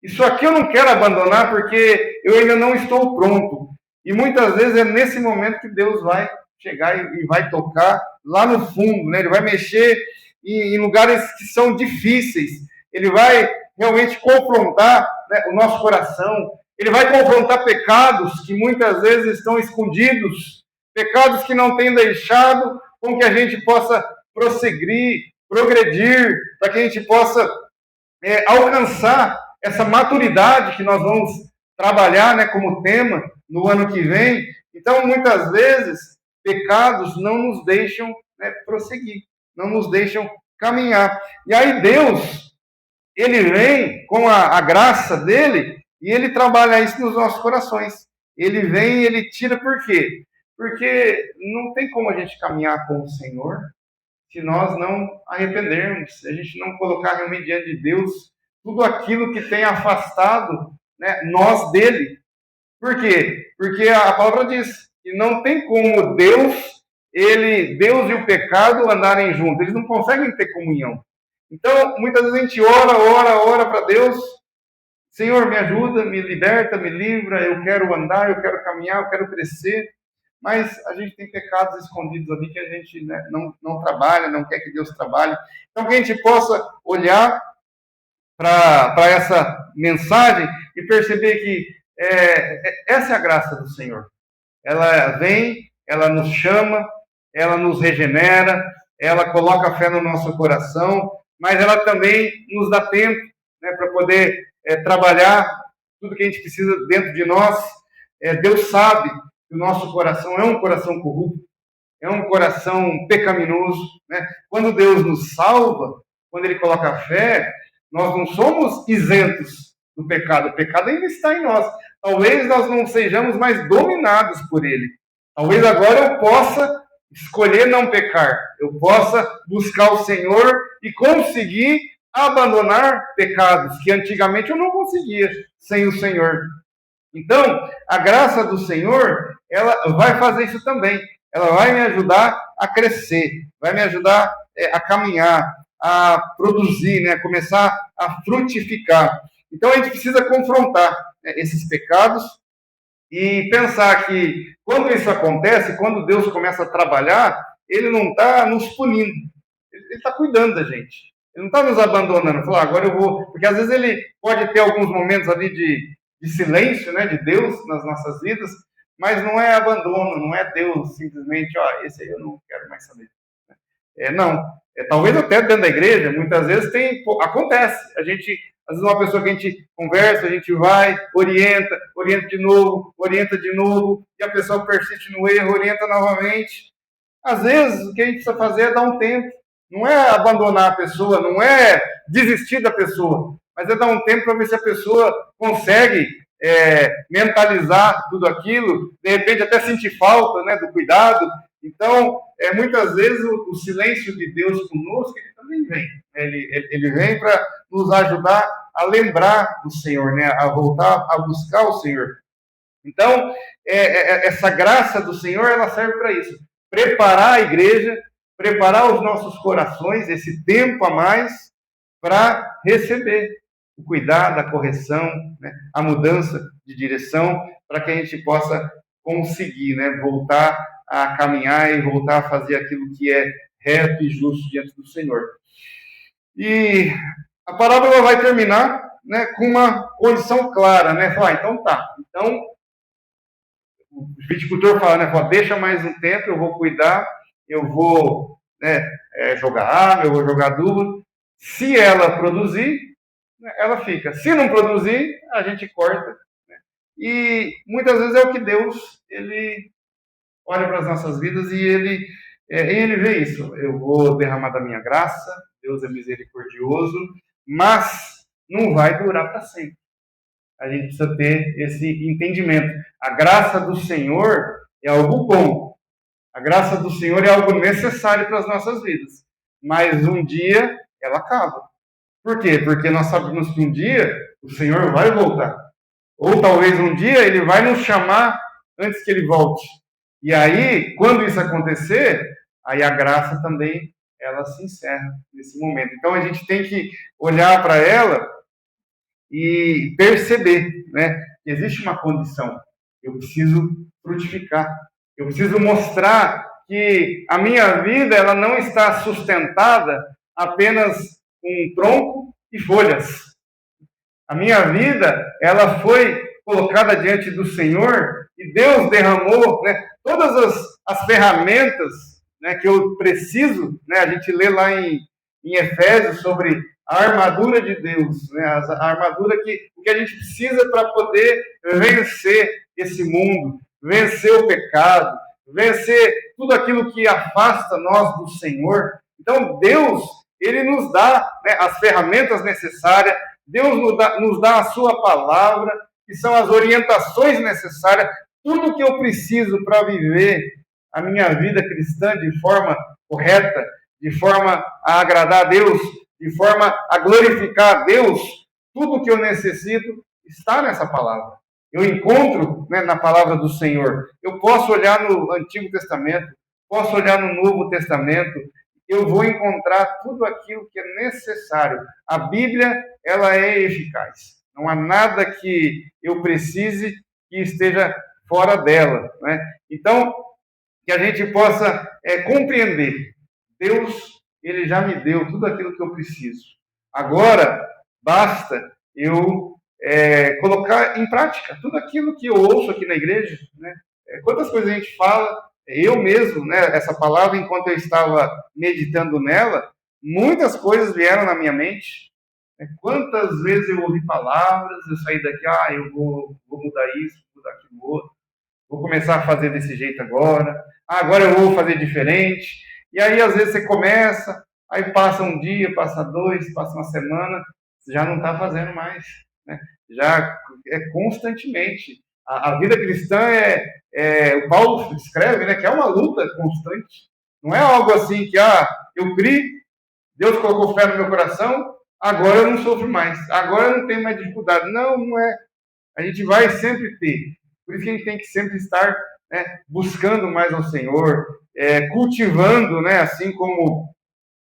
S1: Isso aqui eu não quero abandonar porque eu ainda não estou pronto. E muitas vezes é nesse momento que Deus vai chegar e vai tocar lá no fundo, né? Ele vai mexer em lugares que são difíceis. Ele vai realmente confrontar, né, o nosso coração. Ele vai confrontar pecados que muitas vezes estão escondidos, pecados que não têm deixado com que a gente possa prosseguir, progredir, para que a gente possa alcançar essa maturidade que nós vamos trabalhar, né, como tema no ano que vem. Então, muitas vezes, pecados não nos deixam, né, prosseguir, não nos deixam caminhar. E aí Deus, ele vem com a graça dele e ele trabalha isso nos nossos corações. Ele vem e ele tira por quê? Porque não tem como a gente caminhar com o Senhor se nós não arrependermos, se a gente não colocar realmente diante de Deus tudo aquilo que tem afastado, né, nós dele. Por quê? Porque a palavra diz que não tem como Deus e o pecado andarem juntos. Eles não conseguem ter comunhão. Então, muitas vezes a gente ora para Deus. Senhor, me ajuda, me liberta, me livra. Eu quero andar, eu quero caminhar, eu quero crescer. Mas a gente tem pecados escondidos ali que a gente, né, não trabalha, não quer que Deus trabalhe. Então, que a gente possa olhar para essa mensagem e perceber que essa é a graça do Senhor. Ela vem, ela nos chama, ela nos regenera, ela coloca fé no nosso coração, mas ela também nos dá tempo, né, para poder trabalhar tudo que a gente precisa dentro de nós. Deus sabe que o nosso coração é um coração corrupto, é um coração pecaminoso, né? Quando Deus nos salva, quando Ele coloca a fé, nós não somos isentos do pecado. O pecado ainda está em nós. Talvez nós não sejamos mais dominados por ele. Talvez agora eu possa escolher não pecar. Eu possa buscar o Senhor e conseguir abandonar pecados que antigamente eu não conseguia sem o Senhor. Então, a graça do Senhor, ela vai fazer isso também. Ela vai me ajudar a crescer, vai me ajudar a caminhar, a produzir, né, começar a frutificar. Então a gente precisa confrontar, né, esses pecados e pensar que quando isso acontece, quando Deus começa a trabalhar, Ele não está nos punindo, Ele está cuidando da gente. Ele não está nos abandonando, falar, agora eu vou... Porque às vezes Ele pode ter alguns momentos ali de silêncio, né, de Deus nas nossas vidas, mas não é abandono, não é Deus simplesmente, ó, esse aí eu não quero mais saber. Não. Talvez até dentro da igreja, muitas vezes acontece. A gente, às vezes uma pessoa que a gente conversa, a gente vai, orienta de novo, e a pessoa persiste no erro, orienta novamente. Às vezes o que a gente precisa fazer é dar um tempo. Não é abandonar a pessoa, não é desistir da pessoa, mas é dar um tempo para ver se a pessoa consegue mentalizar tudo aquilo, de repente até sentir falta, né, do cuidado. Então, muitas vezes o silêncio de Deus conosco, ele também vem. Ele vem para nos ajudar a lembrar do Senhor, né, a voltar a buscar o Senhor. Então, essa graça do Senhor, ela serve para isso. Preparar a igreja, preparar os nossos corações, esse tempo a mais, para receber o cuidado, a correção, né, a mudança de direção, para que a gente possa conseguir, né, voltar a caminhar e voltar a fazer aquilo que é reto e justo diante do Senhor. E a parábola vai terminar, né, com uma condição clara, né? Falar, então tá. Então, o viticultor fala, né? Fala, deixa mais um tempo, eu vou cuidar, eu vou, né, jogar água, eu vou jogar adubo. Se ela produzir, né, ela fica. Se não produzir, a gente corta. Né? E muitas vezes é o que Deus, ele olha para as nossas vidas e ele vê isso. Eu vou derramar da minha graça, Deus é misericordioso, mas não vai durar para sempre. A gente precisa ter esse entendimento. A graça do Senhor é algo bom. A graça do Senhor é algo necessário para as nossas vidas. Mas um dia ela acaba. Por quê? Porque nós sabemos que um dia o Senhor vai voltar. Ou talvez um dia ele vai nos chamar antes que ele volte. E aí, quando isso acontecer, aí a graça também ela se encerra nesse momento. Então a gente tem que olhar para ela e perceber, né, que existe uma condição. Eu preciso frutificar. Eu preciso mostrar que a minha vida ela não está sustentada apenas com um tronco e folhas. A minha vida ela foi colocada diante do Senhor e Deus derramou, né, todas as ferramentas, né, que eu preciso. Né, a gente lê lá em Efésios sobre a armadura de Deus, né, a armadura o que a gente precisa para poder vencer esse mundo, vencer o pecado, vencer tudo aquilo que afasta nós do Senhor. Então Deus, ele nos dá, né, as ferramentas necessárias, Deus nos dá a sua palavra, que são as orientações necessárias, tudo que eu preciso para viver a minha vida cristã de forma correta, de forma a agradar a Deus, de forma a glorificar a Deus, tudo que eu necessito está nessa palavra. Eu encontro, né, na palavra do Senhor. Eu posso olhar no Antigo Testamento, posso olhar no Novo Testamento, eu vou encontrar tudo aquilo que é necessário. A Bíblia, ela é eficaz. Não há nada que eu precise que esteja fora dela, né? Então, que a gente possa compreender. Deus, ele já me deu tudo aquilo que eu preciso. Agora, basta eu colocar em prática tudo aquilo que eu ouço aqui na igreja, né? Quantas coisas a gente fala, eu mesmo, né, essa palavra, enquanto eu estava meditando nela, muitas coisas vieram na minha mente. Quantas vezes eu ouvi palavras, eu saí daqui, eu vou mudar isso, vou mudar aquilo outro, vou começar a fazer desse jeito agora, agora eu vou fazer diferente. E aí, às vezes, você começa, aí passa um dia, passa dois, passa uma semana, você já não está fazendo mais, né? Já é constantemente. A vida cristã o Paulo escreve, né, que é uma luta constante. Não é algo assim que, eu criei, Deus colocou fé no meu coração, agora eu não sofro mais, agora eu não tenho mais dificuldade. Não, não é. A gente vai sempre ter. Por isso que a gente tem que sempre estar, né, buscando mais ao Senhor, cultivando, né, assim como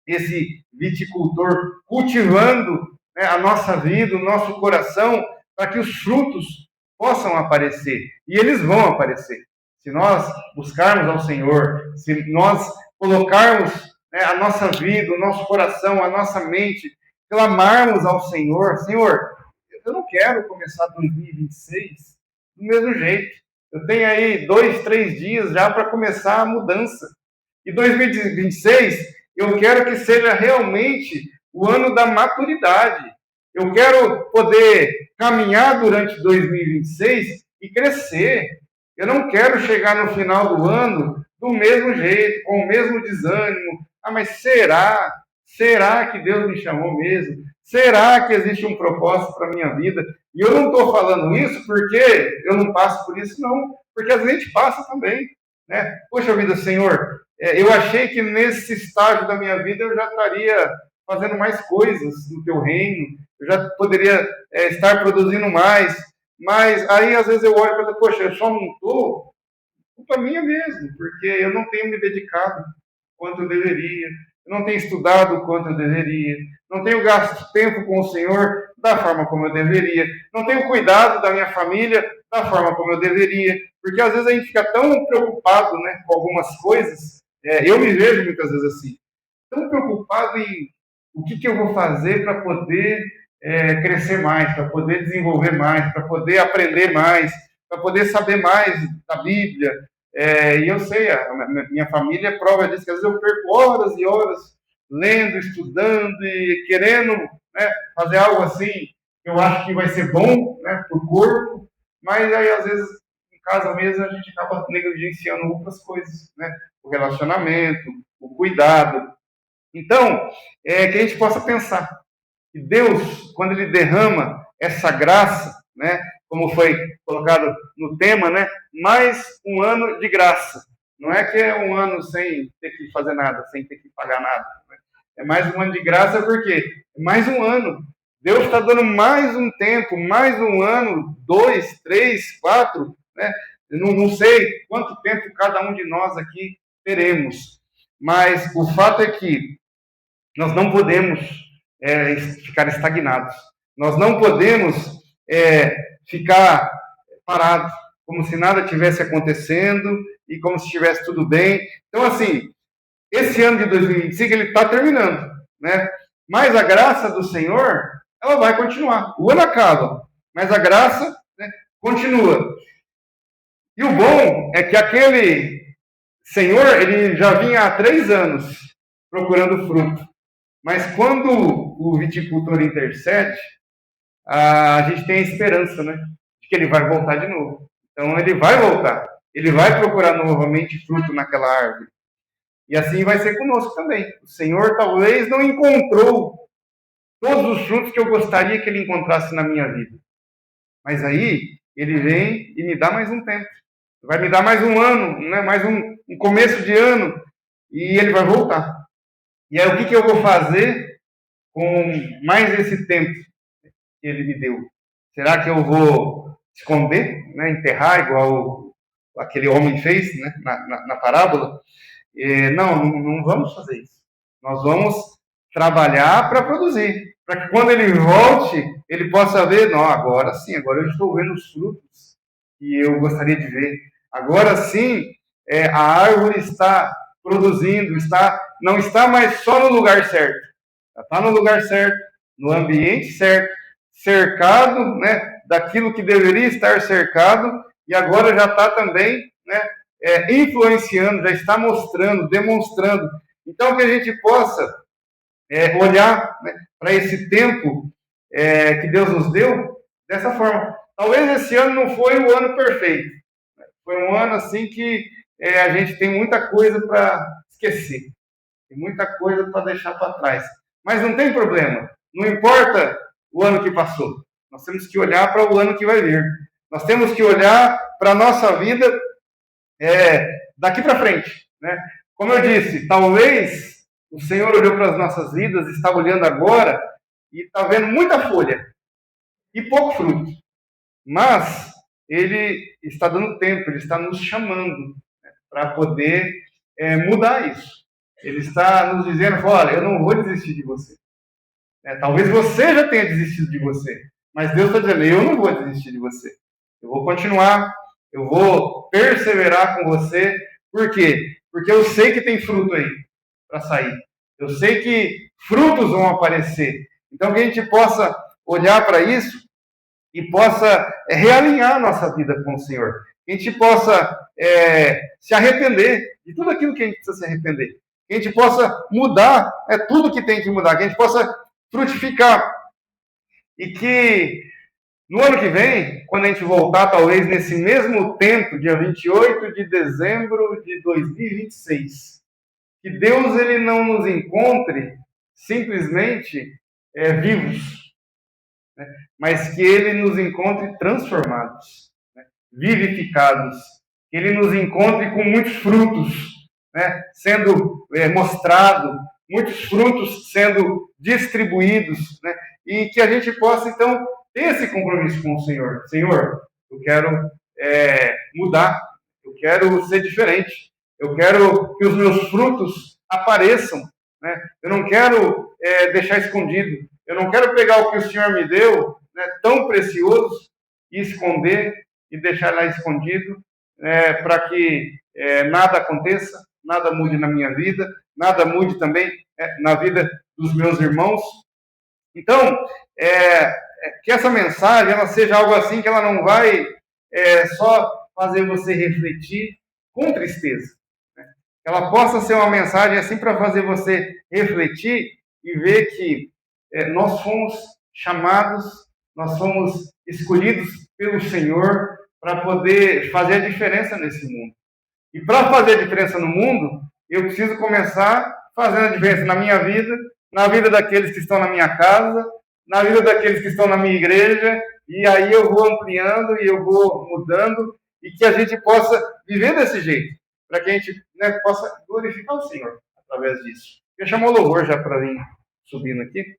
S1: esse viticultor, cultivando, né, a nossa vida, o nosso coração, para que os frutos possam aparecer. E eles vão aparecer. Se nós buscarmos ao Senhor, se nós colocarmos, né, a nossa vida, o nosso coração, a nossa mente, clamarmos ao Senhor, Senhor, eu não quero começar 2026 do mesmo jeito. Eu tenho aí 2, 3 dias já para começar a mudança. E 2026, eu quero que seja realmente o ano da maturidade. Eu quero poder caminhar durante 2026 e crescer. Eu não quero chegar no final do ano do mesmo jeito, com o mesmo desânimo. Mas será? Será que Deus me chamou mesmo? Será que existe um propósito para a minha vida? E eu não estou falando isso porque eu não passo por isso, não. Porque a gente passa também, né? Poxa vida, Senhor, eu achei que nesse estágio da minha vida eu já estaria fazendo mais coisas no teu reino, eu já poderia estar produzindo mais. Mas aí, às vezes, eu olho e falo, poxa, eu só não estou, culpa minha mesmo, porque eu não tenho me dedicado quanto eu deveria, eu não tenho estudado o quanto eu deveria, não tenho gasto tempo com o Senhor da forma como eu deveria, não tenho cuidado da minha família da forma como eu deveria, porque às vezes a gente fica tão preocupado, né, com algumas coisas, eu me vejo muitas vezes assim, tão preocupado em o que eu vou fazer para poder crescer mais, para poder desenvolver mais, para poder aprender mais, para poder saber mais da Bíblia. E eu sei, a minha família é prova disso, que às vezes eu perco horas e horas lendo, estudando e querendo, né, fazer algo assim que eu acho que vai ser bom, né, para o corpo, mas aí às vezes em casa mesmo a gente acaba negligenciando outras coisas, né, o relacionamento, o cuidado. Então, que a gente possa pensar que Deus, quando Ele derrama essa graça, né, como foi colocado no tema, né, mais um ano de graça. Não é que é um ano sem ter que fazer nada, sem ter que pagar nada. Né? É mais um ano de graça porque é mais um ano. Deus está dando mais um tempo, mais um ano, 2, 3, 4, né? Eu não sei quanto tempo cada um de nós aqui teremos. Mas o fato é que nós não podemos ficar estagnados. Nós não podemos ficar parados, como se nada tivesse acontecendo e como se estivesse tudo bem. Então, assim, esse ano de 2025 ele está terminando, né? Mas a graça do Senhor, ela vai continuar. O ano acaba, mas a graça, né, continua. E o bom é que aquele Senhor, ele já vinha há 3 anos procurando fruto. Mas quando o viticultor intercede, a gente tem a esperança, né? De que ele vai voltar de novo. Então ele vai voltar. Ele vai procurar novamente fruto naquela árvore. E assim vai ser conosco também. O Senhor talvez não encontrou todos os frutos que eu gostaria que ele encontrasse na minha vida. Mas aí ele vem e me dá mais um tempo. Vai me dar mais um ano, né? Mais um começo de ano. E ele vai voltar. E aí o que eu vou fazer com mais esse tempo que ele me deu? Será que eu vou esconder, né, enterrar, igual aquele homem fez, né, na parábola? Não vamos fazer isso. Nós vamos trabalhar para produzir, para que quando ele volte, ele possa ver, não, agora sim, agora eu estou vendo os frutos que eu gostaria de ver. Agora sim, a árvore está produzindo, não está mais só no lugar certo, está no lugar certo, no ambiente certo, cercado, né, daquilo que deveria estar cercado, e agora já está também, né, influenciando, já está mostrando, demonstrando. Então, que a gente possa olhar, né, para esse tempo que Deus nos deu dessa forma. Talvez esse ano não foi o ano perfeito. Foi um ano assim que a gente tem muita coisa para esquecer. Tem muita coisa para deixar para trás. Mas não tem problema. Não importa o ano que passou. Nós temos que olhar para o ano que vai vir. Nós temos que olhar para a nossa vida daqui para frente. Né? Como eu disse, talvez o Senhor olhou para as nossas vidas, está olhando agora e está vendo muita folha e pouco fruto. Mas Ele está dando tempo, Ele está nos chamando, né, para poder mudar isso. Ele está nos dizendo, olha, eu não vou desistir de você. Talvez você já tenha desistido de você, mas Deus está dizendo, eu não vou desistir de você. Eu vou continuar, eu vou perseverar com você. Por quê? Porque eu sei que tem fruto aí para sair. Eu sei que frutos vão aparecer. Então, que a gente possa olhar para isso e possa realinhar a nossa vida com o Senhor. Que a gente possa se arrepender de tudo aquilo que a gente precisa se arrepender. Que a gente possa mudar tudo que tem que mudar. Que a gente possa frutificar. E que no ano que vem, quando a gente voltar, talvez nesse mesmo tempo, dia 28 de dezembro de 2026, que Deus ele não nos encontre simplesmente vivos, né? Mas que Ele nos encontre transformados, né? Vivificados, que Ele nos encontre com muitos frutos, né? Sendo mostrado, muitos frutos sendo distribuídos, né? E que a gente possa, então, ter esse compromisso com o Senhor. Senhor, eu quero mudar, eu quero ser diferente, eu quero que os meus frutos apareçam, né? Eu não quero deixar escondido, eu não quero pegar o que o Senhor me deu, né, tão precioso, e esconder e deixar lá escondido, para que nada aconteça, nada mude na minha vida, nada mude também na vida dos meus irmãos. Então, que essa mensagem ela seja algo assim que ela não vai só fazer você refletir com tristeza. Né? Ela possa ser uma mensagem assim para fazer você refletir e ver que nós fomos chamados, nós fomos escolhidos pelo Senhor para poder fazer a diferença nesse mundo. E para fazer a diferença no mundo, eu preciso começar fazendo a diferença na minha vida, na vida daqueles que estão na minha casa, na vida daqueles que estão na minha igreja, e aí eu vou ampliando e eu vou mudando, e que a gente possa viver desse jeito, para que a gente possa glorificar o Senhor através disso. Eu chamo o louvor já para vir subindo aqui.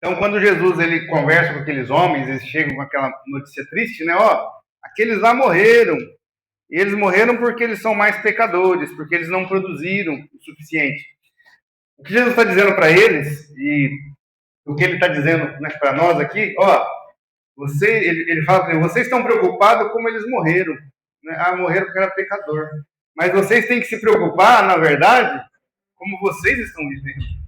S1: Então, quando Jesus ele conversa com aqueles homens, eles chegam com aquela notícia triste, né? Ó, aqueles lá morreram. E eles morreram porque eles são mais pecadores, porque eles não produziram o suficiente. O que Jesus está dizendo para eles, e o que ele está dizendo para nós aqui, ó, ele fala para eles, vocês estão preocupados como eles morreram. Né? Ah, morreram porque era pecador. Mas vocês têm que se preocupar, na verdade, como vocês estão vivendo.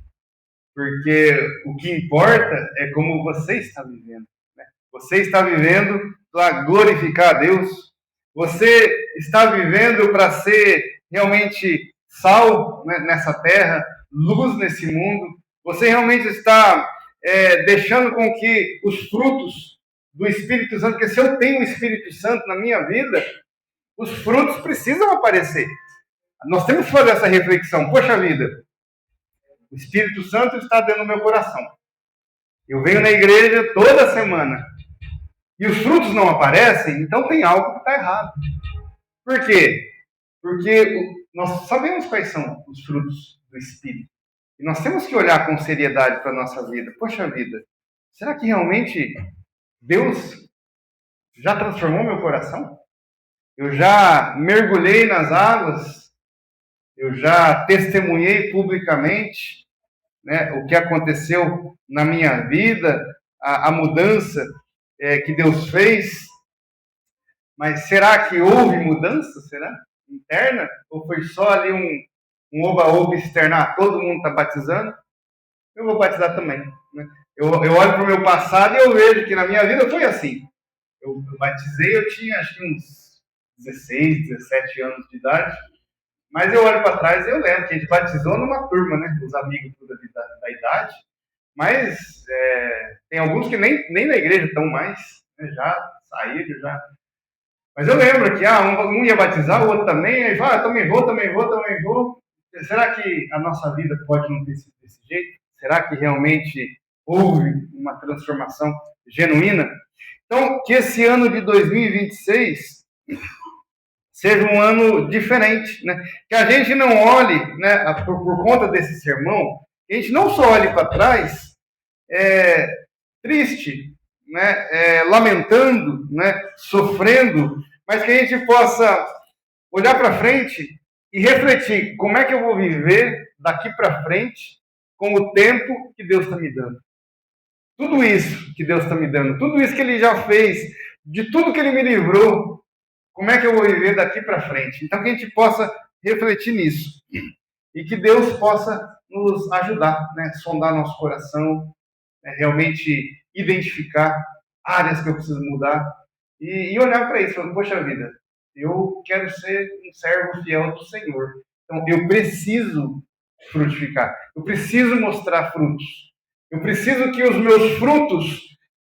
S1: Porque o que importa é como você está vivendo. Né? Você está vivendo para glorificar a Deus. Você está vivendo para ser realmente sal nessa terra, luz nesse mundo. Você realmente está deixando com que os frutos do Espírito Santo, porque se eu tenho o Espírito Santo na minha vida, os frutos precisam aparecer. Nós temos que fazer essa reflexão. Poxa vida, o Espírito Santo está dentro do meu coração. Eu venho na igreja toda semana e os frutos não aparecem, então tem algo que está errado. Por quê? Porque nós sabemos quais são os frutos do Espírito. E nós temos que olhar com seriedade para a nossa vida. Poxa vida, será que realmente Deus já transformou meu coração? Eu já mergulhei nas águas? Eu já testemunhei publicamente o que aconteceu na minha vida, a mudança que Deus fez? Mas será que houve mudança? Será? Interna? Ou foi só ali um oba-oba externar? Todo mundo está batizando? Eu vou batizar também. Né? Eu olho para o meu passado e eu vejo que na minha vida foi assim. Eu batizei, eu tinha acho que uns 16, 17 anos de idade. Mas eu olho para trás e eu lembro que a gente batizou numa turma, né? Os amigos da idade. Mas tem alguns que nem na igreja estão mais. Né? Já saíram, já... Mas eu lembro que um ia batizar, o outro também, aí fala, também vou. Será que a nossa vida pode não ter sido desse jeito? Será que realmente houve uma transformação genuína? Então, que esse ano de 2026 seja um ano diferente, né? Que a gente não olhe, né, por conta desse sermão, que a gente não só olhe para trás triste, né, lamentando, né, sofrendo, mas que a gente possa olhar para frente e refletir como é que eu vou viver daqui para frente com o tempo que Deus está me dando. Tudo isso que Deus está me dando, tudo isso que Ele já fez, de tudo que Ele me livrou, como é que eu vou viver daqui para frente? Então que a gente possa refletir nisso e que Deus possa nos ajudar, né, sondar nosso coração, realmente identificar áreas que eu preciso mudar e olhar para isso, falando, poxa vida, eu quero ser um servo fiel do Senhor. Então, eu preciso frutificar, eu preciso mostrar frutos, eu preciso que os meus frutos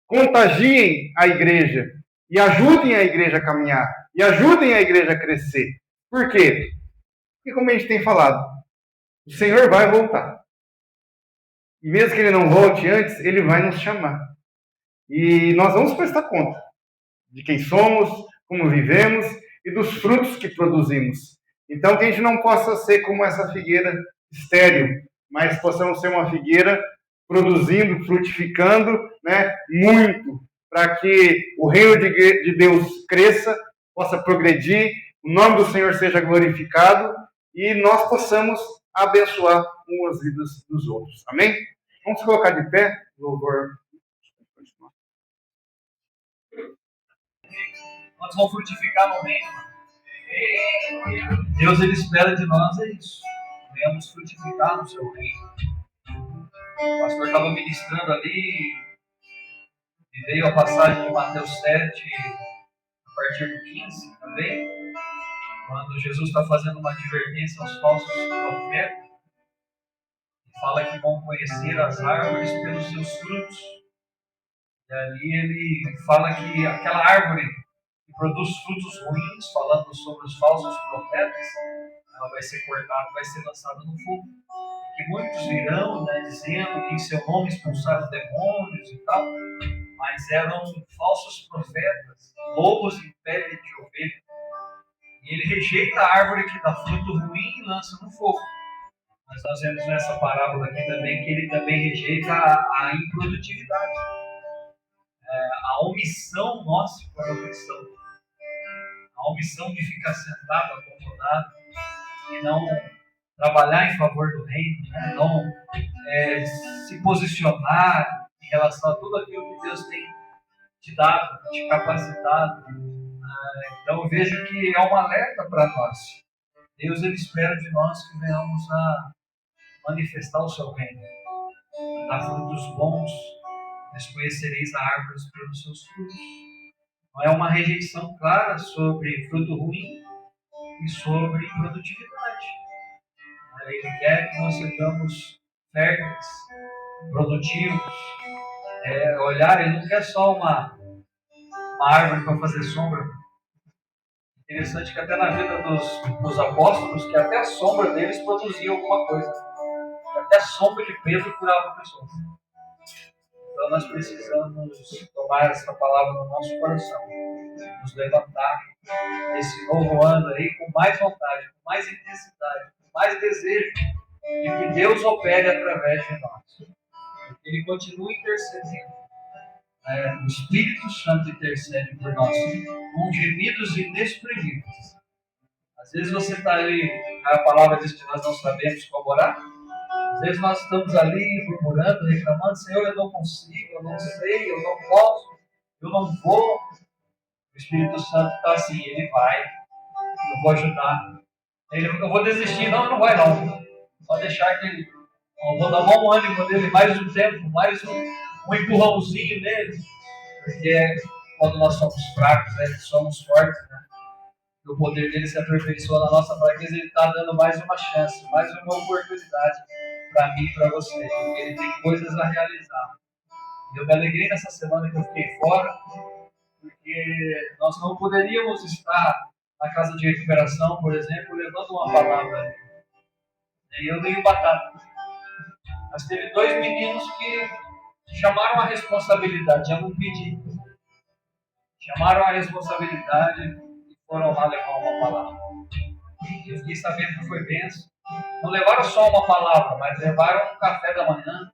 S1: contagiem a igreja e ajudem a igreja a caminhar, e ajudem a igreja a crescer. Por quê? Porque, como a gente tem falado, o Senhor vai voltar. E mesmo que Ele não volte antes, Ele vai nos chamar. E nós vamos prestar conta de quem somos, como vivemos e dos frutos que produzimos. Então, que a gente não possa ser como essa figueira estéril, mas possamos ser uma figueira produzindo, frutificando, né, muito, para que o reino de Deus cresça, possa progredir, o nome do Senhor seja glorificado e nós possamos abençoar umas vidas dos outros. Amém? Vamos colocar de pé, louvor.
S2: Nós vamos frutificar no reino. Deus, Ele espera de nós é isso. Venhamos frutificar no seu reino. O pastor estava ministrando ali e veio a passagem de Mateus 7, a partir do 15 também, quando Jesus está fazendo uma advertência aos falsos profetas. Fala que vão conhecer as árvores pelos seus frutos. E ali ele fala que aquela árvore que produz frutos ruins, falando sobre os falsos profetas, ela vai ser cortada, vai ser lançada no fogo. E que muitos virão, né, dizendo que em seu nome expulsaram demônios e tal, mas eram falsos profetas, lobos em pele de ovelha. E ele rejeita a árvore que dá fruto ruim e lança no fogo. Mas nós vemos nessa parábola aqui também que ele também rejeita a improdutividade, a omissão nossa para a cristão, a omissão de ficar sentado, acomodado e não trabalhar em favor do reino, né? Não se posicionar em relação a tudo aquilo que Deus tem te dado, te capacitado. Então eu vejo que é um alerta para nós. Deus, Ele espera de nós que venhamos a manifestar o seu reino, dar frutos bons, desconhecereis a árvore pelos seus frutos. Não é uma rejeição clara sobre fruto ruim e sobre produtividade. Ele quer que nós sejamos férteis, produtivos. Olhar, Ele não quer só uma árvore para fazer sombra. Interessante que até na vida dos apóstolos, que até a sombra deles produzia alguma coisa. Até a sombra de Pedro curava pessoas. Então nós precisamos tomar essa palavra no nosso coração, nos levantar nesse novo ano aí com mais vontade, com mais intensidade, com mais desejo de que Deus opere através de nós. Que Ele continue intercedendo. O Espírito Santo intercede por nós com gemidos inexprimíveis. Às vezes você está ali, a palavra diz que nós não sabemos como orar. Às vezes nós estamos ali murmurando, reclamando: Senhor, eu não consigo, eu não sei, eu não posso, eu não vou. O Espírito Santo está assim: Ele vai, eu vou ajudar. Eu vou desistir, não vai não. Só deixar que ele, eu vou dar um ânimo nele, mais um tempo, mais um empurrãozinho nele. Porque quando nós somos fracos, né, somos fortes, né? O poder dele se aperfeiçoa na nossa fraqueza. Ele está dando mais uma chance, mais uma oportunidade para mim e para você, porque Ele tem coisas a realizar. Eu me alegrei nessa semana que eu fiquei fora, porque nós não poderíamos estar na casa de recuperação, por exemplo, levando uma palavra. E eu dei o batata. Mas teve 2 meninos que chamaram a responsabilidade, já não pedi. Chamaram a responsabilidade e foram lá levar uma palavra. Eu fiquei sabendo que foi bênção. Não levaram só uma palavra, mas levaram um café da manhã.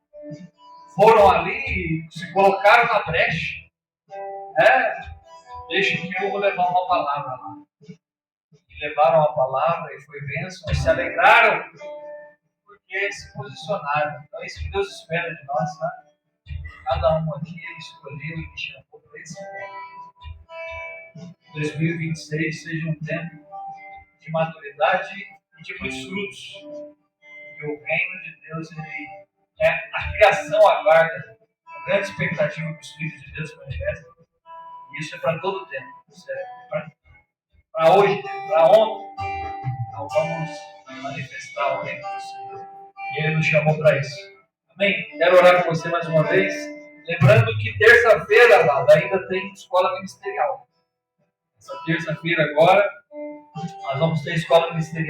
S2: Foram ali e se colocaram na brecha. Deixa que eu vou levar uma palavra lá. E levaram a palavra e foi bênção. E se alegraram porque se posicionaram. Então é isso que Deus espera de nós, sabe? Cada um aqui Ele escolheu e me chamou para esse tempo. 2026 seja um tempo de maturidade e de muitos frutos. Que o reino de Deus, ele a criação aguarda, a grande expectativa que os filhos de Deus manifestam. E isso é para todo o tempo. Isso é para hoje, para ontem. Então vamos manifestar o reino do Senhor. E Ele nos chamou para isso. Amém? Quero orar com você mais uma vez. Lembrando que terça-feira, ainda tem escola ministerial. Essa terça-feira agora, nós vamos ter escola ministerial.